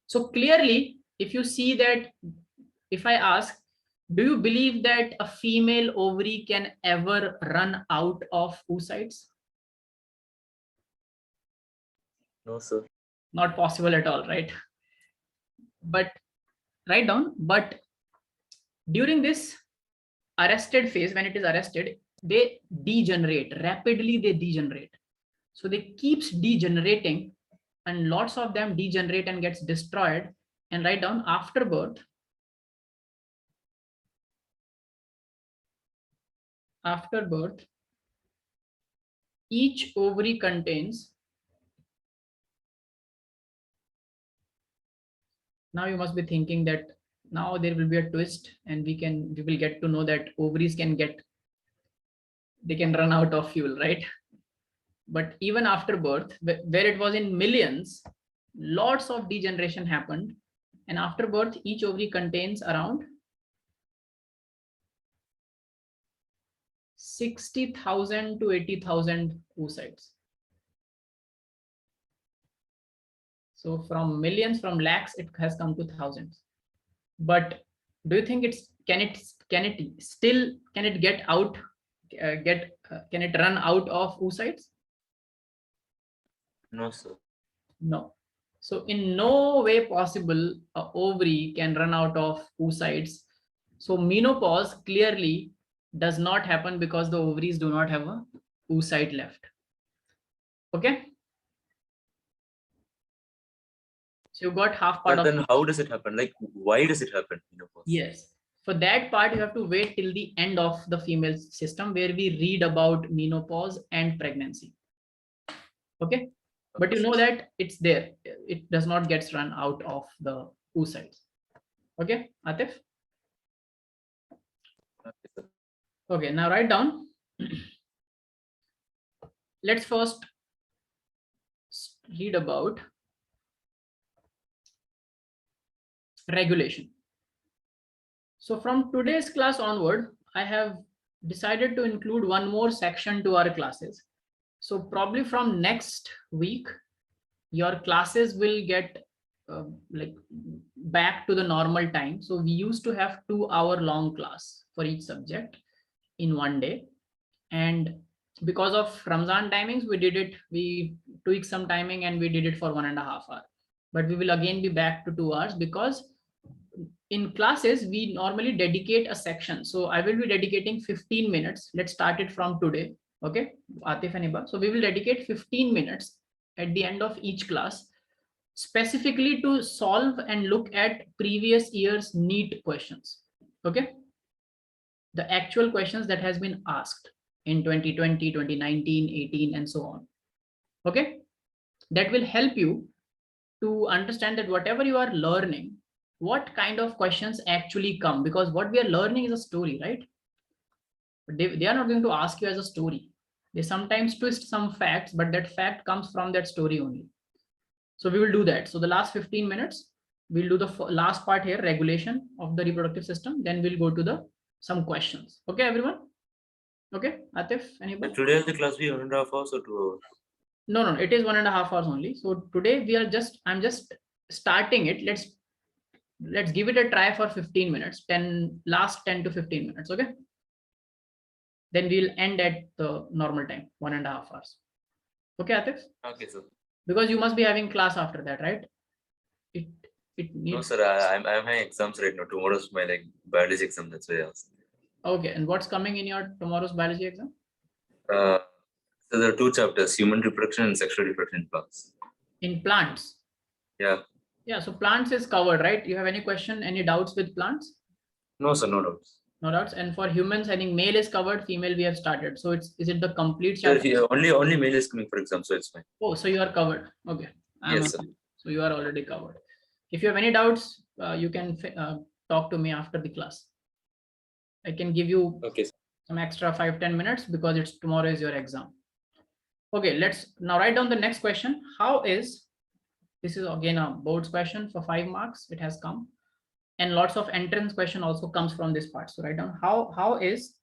So clearly, if you see that, if I ask, do you believe that a female ovary can ever run out of oocytes? No, sir. Not possible at all, right? But write down, but during this arrested phase, when it is arrested, they degenerate rapidly. They degenerate, so they keeps degenerating, and lots of them degenerate and gets destroyed. And write down, after birth, each ovary contains, now you must be thinking that now there will be a twist, and we will get to know that ovaries can run out of fuel, right? But even after birth, where it was in millions, lots of degeneration happened, and after birth each ovary contains around 60,000 to 80,000 oocytes. So from millions, from lakhs, it has come to thousands. But do you think can it get out, can it run out of oocytes? No, sir. No. So in no way possible a ovary can run out of oocytes. So menopause clearly does not happen because the ovaries do not have a oocyte left. Okay. So you got half part But of then how does it happen? Like, why does it happen? Yes. For that part, you have to wait till the end of the female system, where we read about menopause and pregnancy. Okay. But you know that it's there. It does not get run out of the oocytes. Okay, Atif? Okay, sir. Okay, now write down. Let's first read about regulation. So from today's class onward, I have decided to include one more section to our classes. So probably from next week, your classes will get like back to the normal time. So we used to have 2-hour long class for each subject in one day, and because of Ramzan timings, we tweaked some timing and we did it for 1.5 hours. But we will again be back to 2 hours, because in classes we normally dedicate a section. So I will be dedicating 15 minutes. Let's start it from today. Okay, Atif and Iba. So we will dedicate 15 minutes at the end of each class specifically to solve and look at previous year's NEET questions. Okay, the actual questions that has been asked in 2020, 2019, 18, and so on. Okay, that will help you to understand that whatever you are learning, what kind of questions actually come, because what we are learning is a story, right? But they are not going to ask you as a story. They sometimes twist some facts, but that fact comes from that story only. So we will do that. So the last 15 minutes, we'll do the last part here, regulation of the reproductive system. Then we'll go to some questions. Okay, everyone? Okay, Atif, anybody? Today the class be 1.5 hours or 2 hours? No, it is 1.5 hours only. So today I'm just starting it. Let's give it a try for 15 minutes, last 10 to 15 minutes. Okay. Then we'll end at the normal time, 1.5 hours. Okay, Atif? Okay, sir. Because you must be having class after that, right? It needs... No, sir. I'm having exams right now. Tomorrow's my biology exam. That's why I asked. Okay, and what's coming in your tomorrow's biology exam? So there are 2 chapters: human reproduction and sexual reproduction in plants. In plants? Yeah. Yeah, so plants is covered, right? You have any question, any doubts with plants? No, sir. No doubts. No doubts. And for humans, I think male is covered, female we have started. So is it the complete Sir, chapter? only male is coming for exam, so it's fine. Oh, so you are covered. Okay. Yes, sir. So you are already covered. If you have any doubts, you can talk to me after the class. I can give you some extra 5-10 minutes because tomorrow is your exam. Okay, let's now write down the next question. This is again a board's question for 5 marks. It has come, and lots of entrance question also comes from this part. So write down how is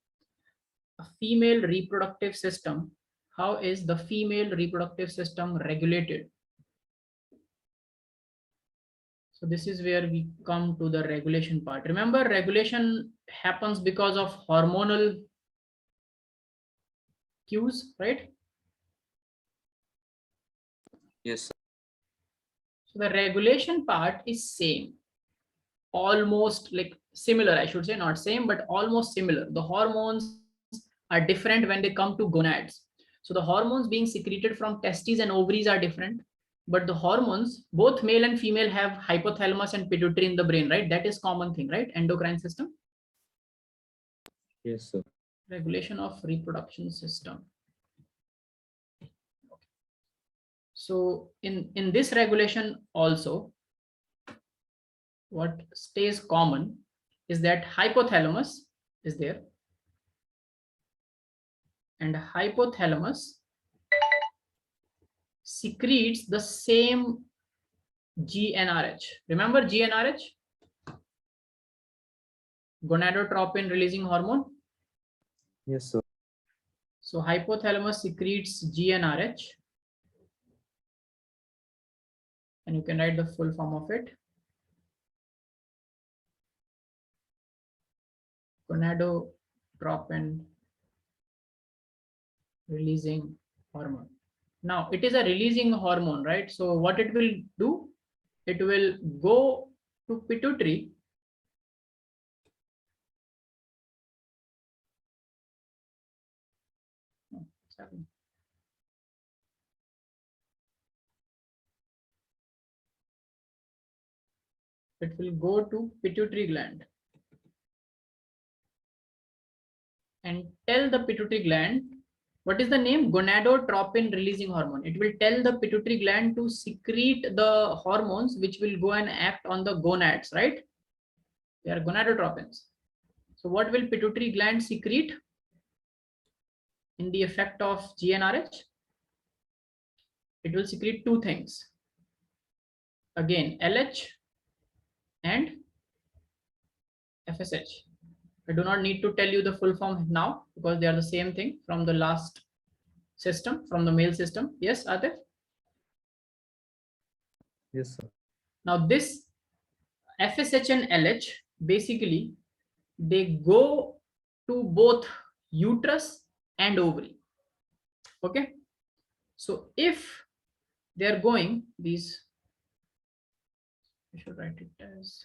a female reproductive system? How is the female reproductive system regulated? So this is where we come to the regulation part. Remember, regulation happens because of hormonal cues, right? Yes, sir. So the regulation part is same, almost like similar, I should say, not same, but almost similar. The hormones are different when they come to gonads. So the hormones being secreted from testes and ovaries are different, but the hormones, both male and female, have hypothalamus and pituitary in the brain, right? That is common thing, right? Endocrine system. Yes, sir. Regulation of reproduction system. So in this regulation also, what stays common is that hypothalamus is there, and hypothalamus secretes the same GnRH. Remember GnRH? Gonadotropin releasing hormone. Yes, sir. So hypothalamus secretes GnRH, and you can write the full form of it. Gonadotropin releasing hormone. Now it is a releasing hormone, right? So what it will do, it will go to pituitary it will go to pituitary gland and tell the pituitary gland, what is the name? Gonadotropin releasing hormone. It will tell the pituitary gland to secrete the hormones which will go and act on the gonads, right? They are gonadotropins. So what will pituitary gland secrete in the effect of GnRH? It will secrete 2 things. Again, LH and FSH. I do not need to tell you the full form now because they are the same thing from the last system, from the male system. Yes, Atif? Yes, sir. Now this FSH and LH, basically they go to both uterus and ovary. Okay, so if they are going, these, I should write it as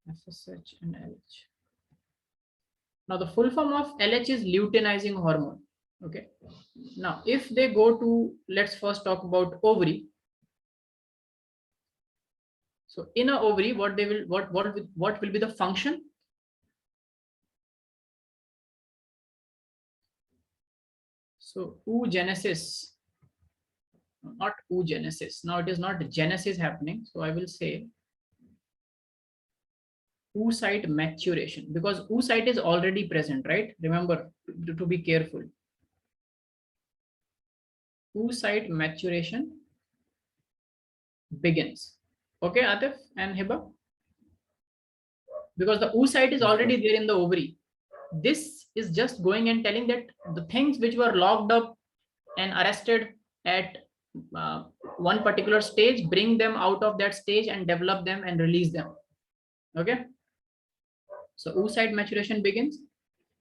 FSH and LH. Now the full form of LH is luteinizing hormone. Okay, now if they go to, let's first talk about ovary. So in a ovary, what they will, what will be the function? So oogenesis, not oogenesis. Now it is not genesis happening. So I will say oocyte maturation, because oocyte is already present, right? Remember to be careful. Oocyte maturation begins. Okay, Atif and Hiba? Because the oocyte is already there in the ovary. This is just going and telling that the things which were locked up and arrested at one particular stage, bring them out of that stage and develop them and release them. Okay. So oocyte maturation begins,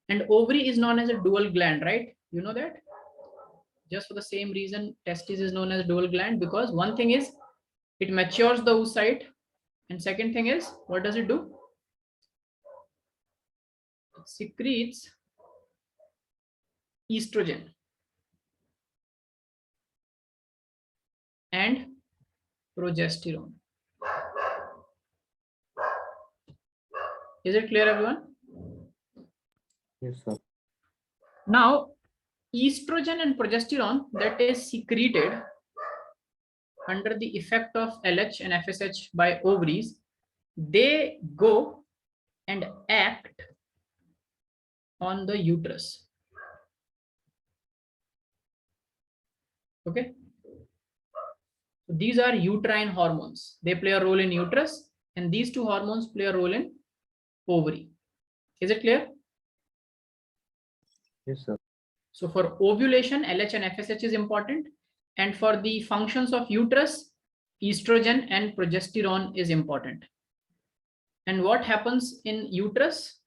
and ovary is known as a dual gland, right? You know that? Just for the same reason, testis is known as dual gland, because one thing is it matures the oocyte, and second thing is, what does it do? It secretes estrogen and progesterone. Is it clear, everyone? Yes, sir. Now, estrogen and progesterone that is secreted under the effect of LH and FSH by ovaries, they go and act on the uterus. Okay. So these are uterine hormones. They play a role in uterus, and these two hormones play a role in ovary. Is it clear? Yes, sir. So for ovulation, LH and FSH is important. And for the functions of uterus, estrogen and progesterone is important. And what happens in uterus?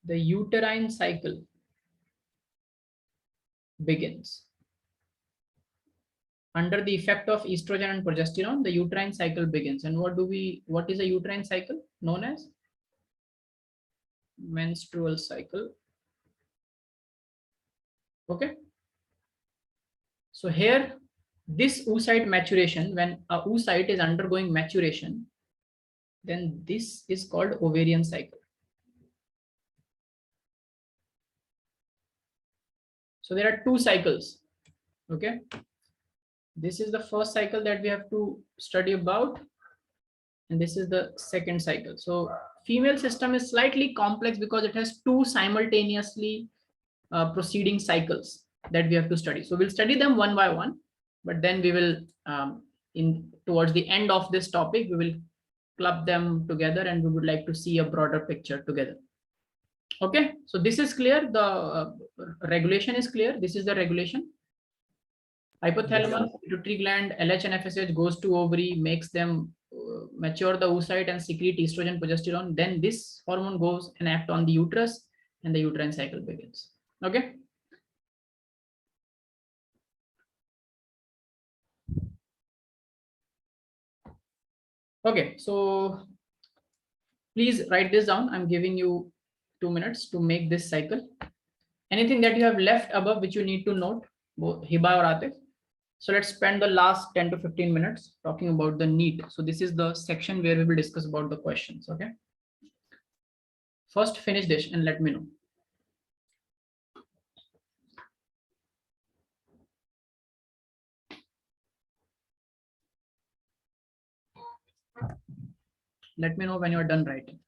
The uterine cycle begins. Under the effect of estrogen and progesterone, the uterine cycle begins. And what is a uterine cycle? Known as menstrual cycle. Okay. So here, this oocyte maturation, when a oocyte is undergoing maturation, then this is called ovarian cycle. So there are two cycles. Okay. This is the first cycle that we have to study about, and this is the second cycle. So female system is slightly complex because it has two simultaneously proceeding cycles that we have to study. So we'll study them one by one, but then we will towards the end of this topic, we will club them together, and we would like to see a broader picture together. Okay, so this is clear. The regulation is clear. This is the regulation. Hypothalamus, pituitary gland, LH and FSH goes to ovary, makes them mature the oocyte and secrete estrogen, progesterone. Then this hormone goes and act on the uterus, and the uterine cycle begins. Okay. Okay, so please write this down. I'm giving you 2 minutes to make this cycle. Anything that you have left above which you need to note, both Hiba or Atif. So let's spend the last 10 to 15 minutes talking about the need. So this is the section where we will discuss about the questions. Okay. First finish this and let me know. Let me know when you're done writing.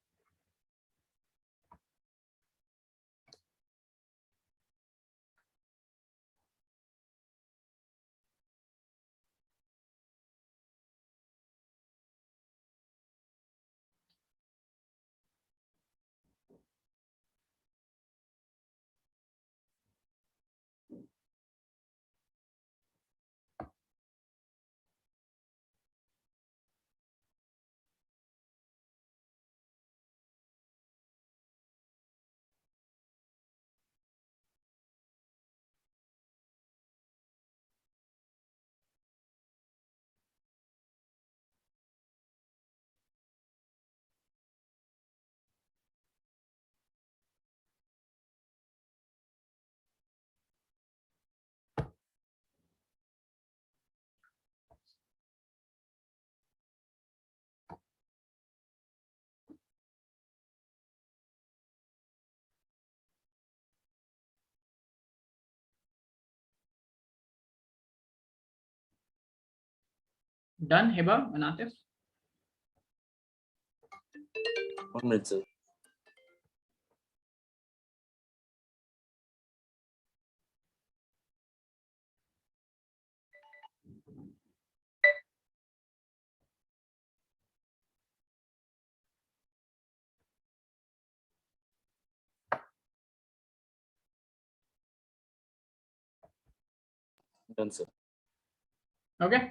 Done, Hiba and Atif? 1 minute, sir. Done, sir. Okay.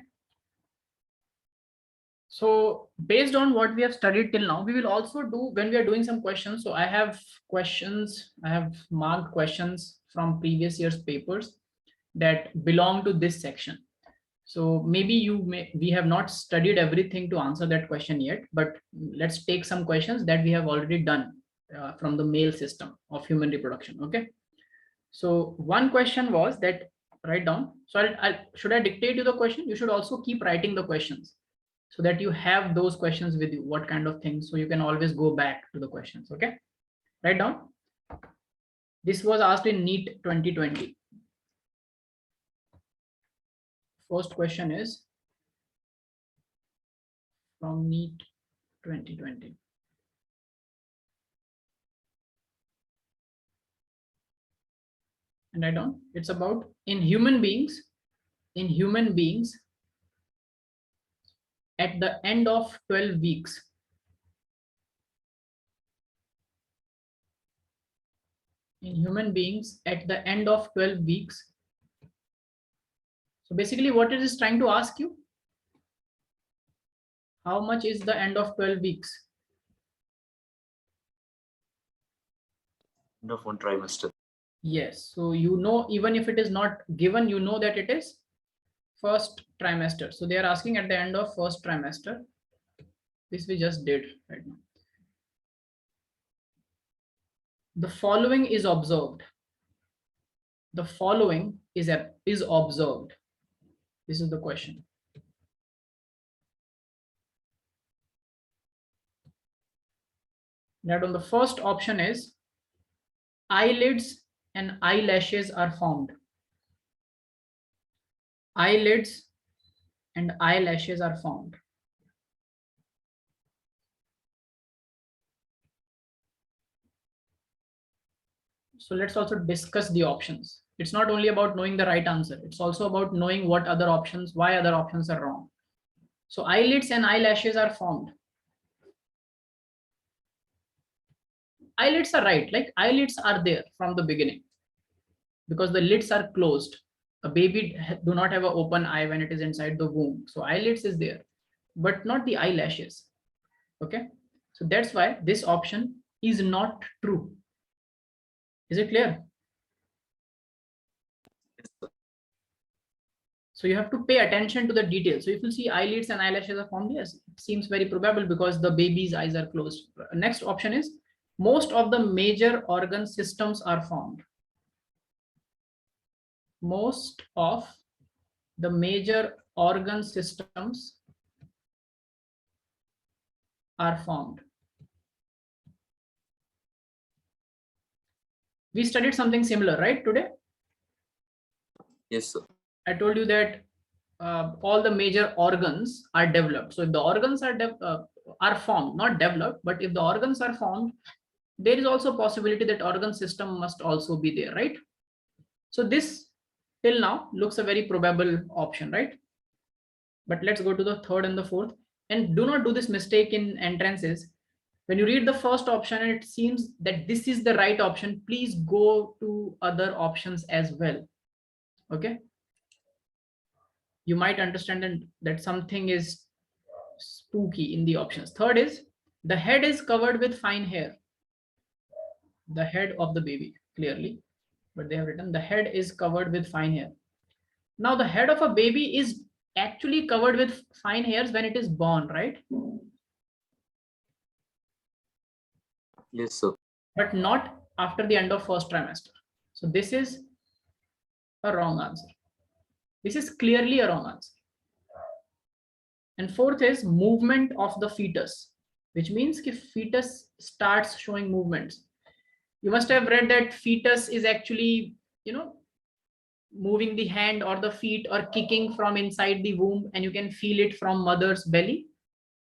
So based on what we have studied till now, we will also do when we are doing some questions. So I have questions, I have marked questions from previous year's papers that belong to this section. So maybe we have not studied everything to answer that question yet, but let's take some questions that we have already done from the male system of human reproduction. Okay. So one question was that, write down. So should I dictate you the question? You should also keep writing the questions so that you have those questions with you, what kind of things, so you can always go back to the questions. Okay, write down. This was asked in NEET 2020. First question is from NEET 2020. And write down, it's about in human beings, at the end of 12 weeks, in human beings at the end of 12 weeks. So basically what it is trying to ask you, how much is the end of 12 weeks? End of 1 trimester. Yes, so you know, even if it is not given, you know that it is first trimester. So they are asking at the end of first trimester. This we just did right now. The following is observed. The following is observed. This is the question. That on the first option is eyelids and eyelashes are formed. Eyelids and eyelashes are formed. So let's also discuss the options. It's not only about knowing the right answer. It's also about knowing what other options, why other options are wrong. So eyelids and eyelashes are formed. Eyelids are right, like eyelids are there from the beginning because the lids are closed. A baby do not have an open eye when it is inside the womb. So eyelids is there, but not the eyelashes. Okay, so that's why this option is not true. Is it clear? So you have to pay attention to the details. So if you see eyelids and eyelashes are formed, yes, it seems very probable because the baby's eyes are closed. Next option is most of the major organ systems are formed. Most of the major organ systems are formed. We studied something similar, right, today? Yes, sir. I told you that all the major organs are developed. So if the organs are formed, not developed, but if the organs are formed, there is also a possibility that organ system must also be there, right? So this till now looks a very probable option, right? But let's go to the third and the fourth. And do not do this mistake in entrances. When you read the first option and it seems that this is the right option, please go to other options as well. Okay. You might understand that something is spooky in the options. Third is the head is covered with fine hair. The head of the baby, clearly, but they have written the head is covered with fine hair. Now the head of a baby is actually covered with fine hairs when it is born, right? Yes, sir. But not after the end of first trimester. So this is a wrong answer. This is clearly a wrong answer. And fourth is movement of the fetus, which means if fetus starts showing movements. You must have read that fetus is actually, moving the hand or the feet or kicking from inside the womb, and you can feel it from mother's belly.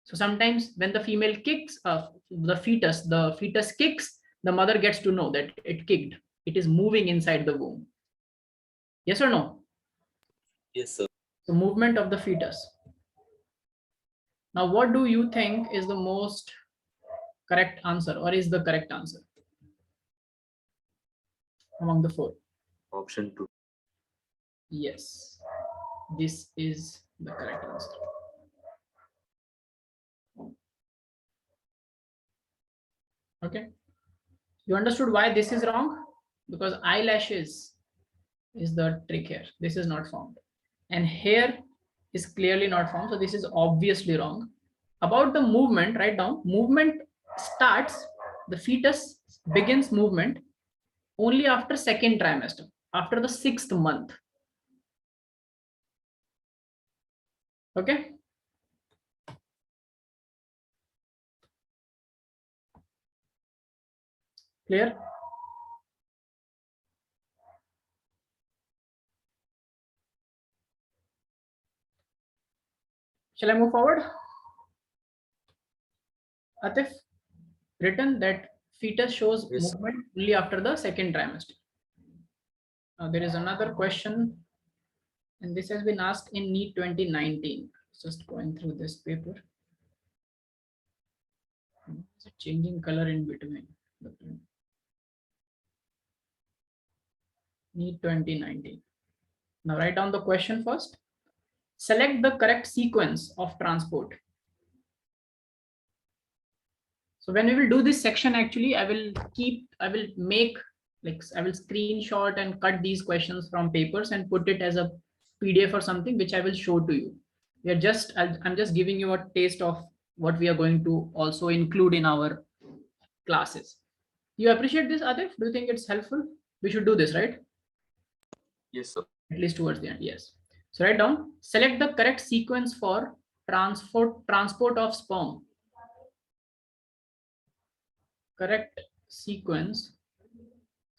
So sometimes when the female kicks, the fetus kicks, the mother gets to know that it kicked. It is moving inside the womb. Yes or no? Yes, sir. The movement of the fetus. Now, what do you think is the most correct answer, or is the correct answer among the four? Option 2. Yes, this is the correct answer. Okay, you understood why this is wrong? Because eyelashes is the trick here. This is not formed, and hair is clearly not formed, so this is obviously wrong. About the movement, write down, movement starts, the fetus begins movement only after second trimester, after the 6th month. Okay. Clear? Shall I move forward? Atif, written that fetus shows Yes. movement only after the second trimester. Now there is another question, and this has been asked in NEET 2019. Just going through this paper. It's changing color in between. NEET 2019. Now write down the question first. Select the correct sequence of transport. So when we will do this section, actually, I will make, like, I will screenshot and cut these questions from papers and put it as a PDF or something, which I will show to you. I'm just giving you a taste of what we are going to also include in our classes. You appreciate this, Adif? Do you think it's helpful? We should do this, right? Yes, sir. At least towards the end, yes. So write down, select the correct sequence for transport of sperm. Correct sequence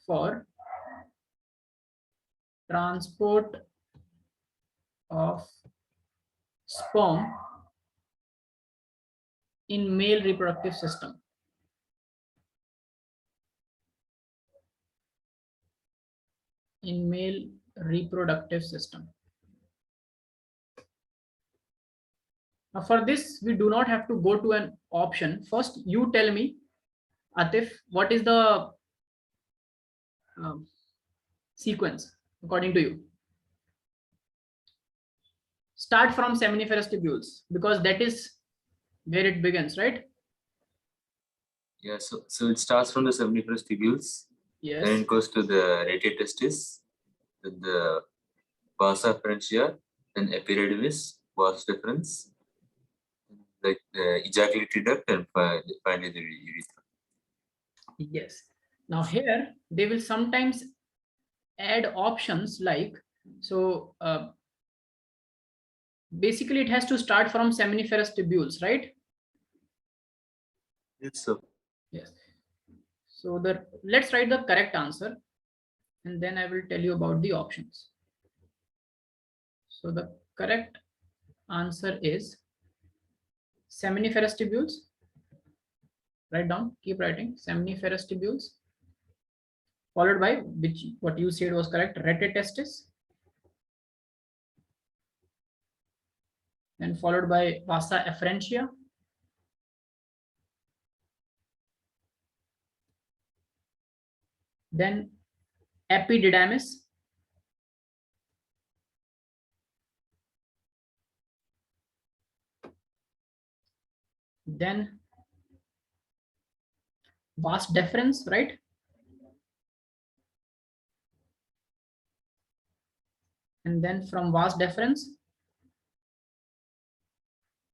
for transport of sperm in male reproductive system. In male reproductive system. Now for this, we do not have to go to an option. First, you tell me, Atif, what is the sequence according to you? Start from seminiferous tubules, because that is where it begins, right? Yeah, so it starts from the seminiferous tubules. Yes. Then it goes to the radiate testis, then the vasa efferentia, then epididymis, vas deferens, like the ejaculatory duct, and finally the urethra. Yes. Now here they will sometimes add options like, so basically it has to start from seminiferous tubules, right? Yes, sir. Yes. So let's write the correct answer, and then I will tell you about the options. So the correct answer is seminiferous tubules. Write down, keep writing, seminiferous tubules, followed by, which what you said was correct, rete testis, then followed by vasa efferentia, then epididymis, then vas deferens, right? And then from vas deferens,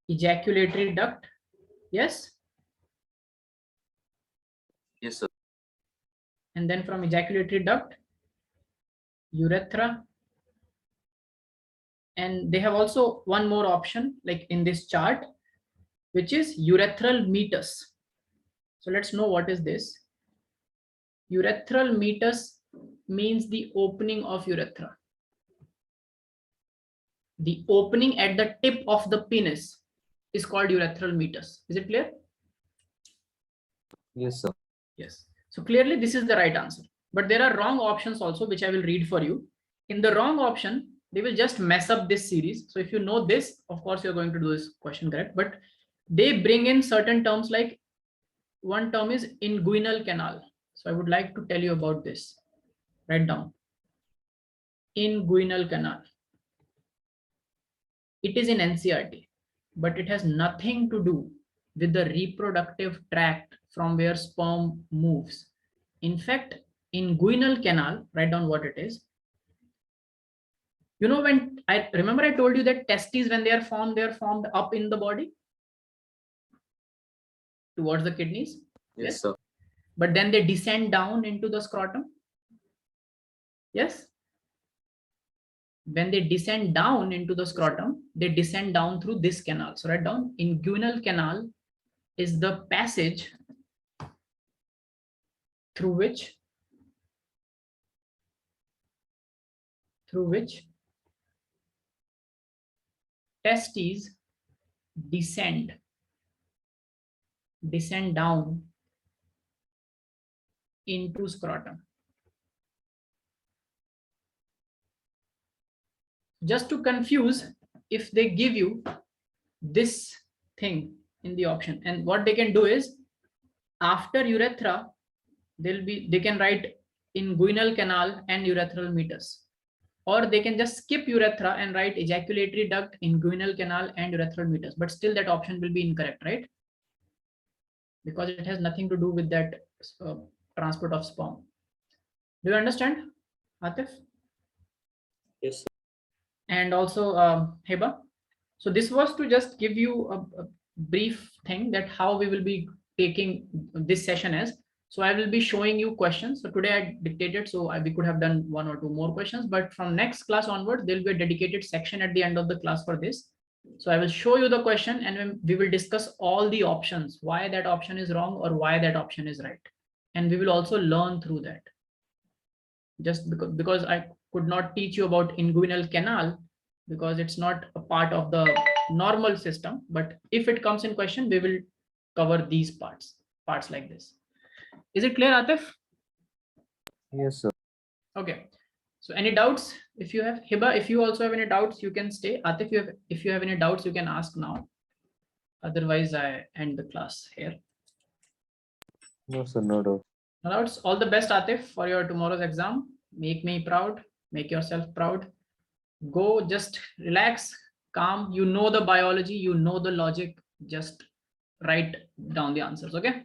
ejaculatory duct. Yes. Yes, sir. And then from ejaculatory duct, urethra. And they have also one more option, like in this chart, which is urethral meatus. So let's know what is this. Urethral meatus means the opening of urethra. the opening at the tip of the penis is called urethral meatus. Is it clear? Yes, sir. Yes. So clearly this is the right answer. But there are wrong options also, which I will read for you. In the wrong option, they will just mess up this series. So if you know this, of course, you're going to do this question correct. But they bring in certain terms, like one term is inguinal canal. So I would like to tell you about this. Write down. Inguinal canal. It is in NCERT, but it has nothing to do with the reproductive tract from where sperm moves. In fact, inguinal canal, write down what it is. You know, when I remember I told you that testes, when they are formed up in the body towards the kidneys. Yes, sir. But then they descend down into the scrotum. Yes. When they descend down into the scrotum, they descend down through this canal. So write down, inguinal canal is the passage through which testes descend down into scrotum. Just to confuse, if they give you this thing in the option, and what they can do is, after urethra, they can write inguinal canal and urethral meatus, or they can just skip urethra and write ejaculatory duct, inguinal canal and urethral meatus, but still that option will be incorrect, right? Because it has nothing to do with that transport of sperm. Do you understand, Atif? Yes, sir. And also Heba. So this was to just give you a brief thing that how we will be taking this session as. So I will be showing you questions. So today I dictated, so we could have done 1 or 2 more questions, but from next class onwards, there will be a dedicated section at the end of the class for this. So I will show you the question and we will discuss all the options, why that option is wrong or why that option is right. And we will also learn through that. Just because I could not teach you about inguinal canal because it's not a part of the normal system, but if it comes in question, we will cover these parts like this. Is it clear, Atif? Yes, sir. Okay. So any doubts? If you have, Hiba, if you also have any doubts, you can stay. Atif, if you have any doubts, you can ask now. Otherwise, I end the class here. No, sir, no doubt. No doubts. All the best, Atif, for your tomorrow's exam. Make me proud. Make yourself proud. Go, just relax, calm. You know the biology, you know the logic. Just write down the answers, okay?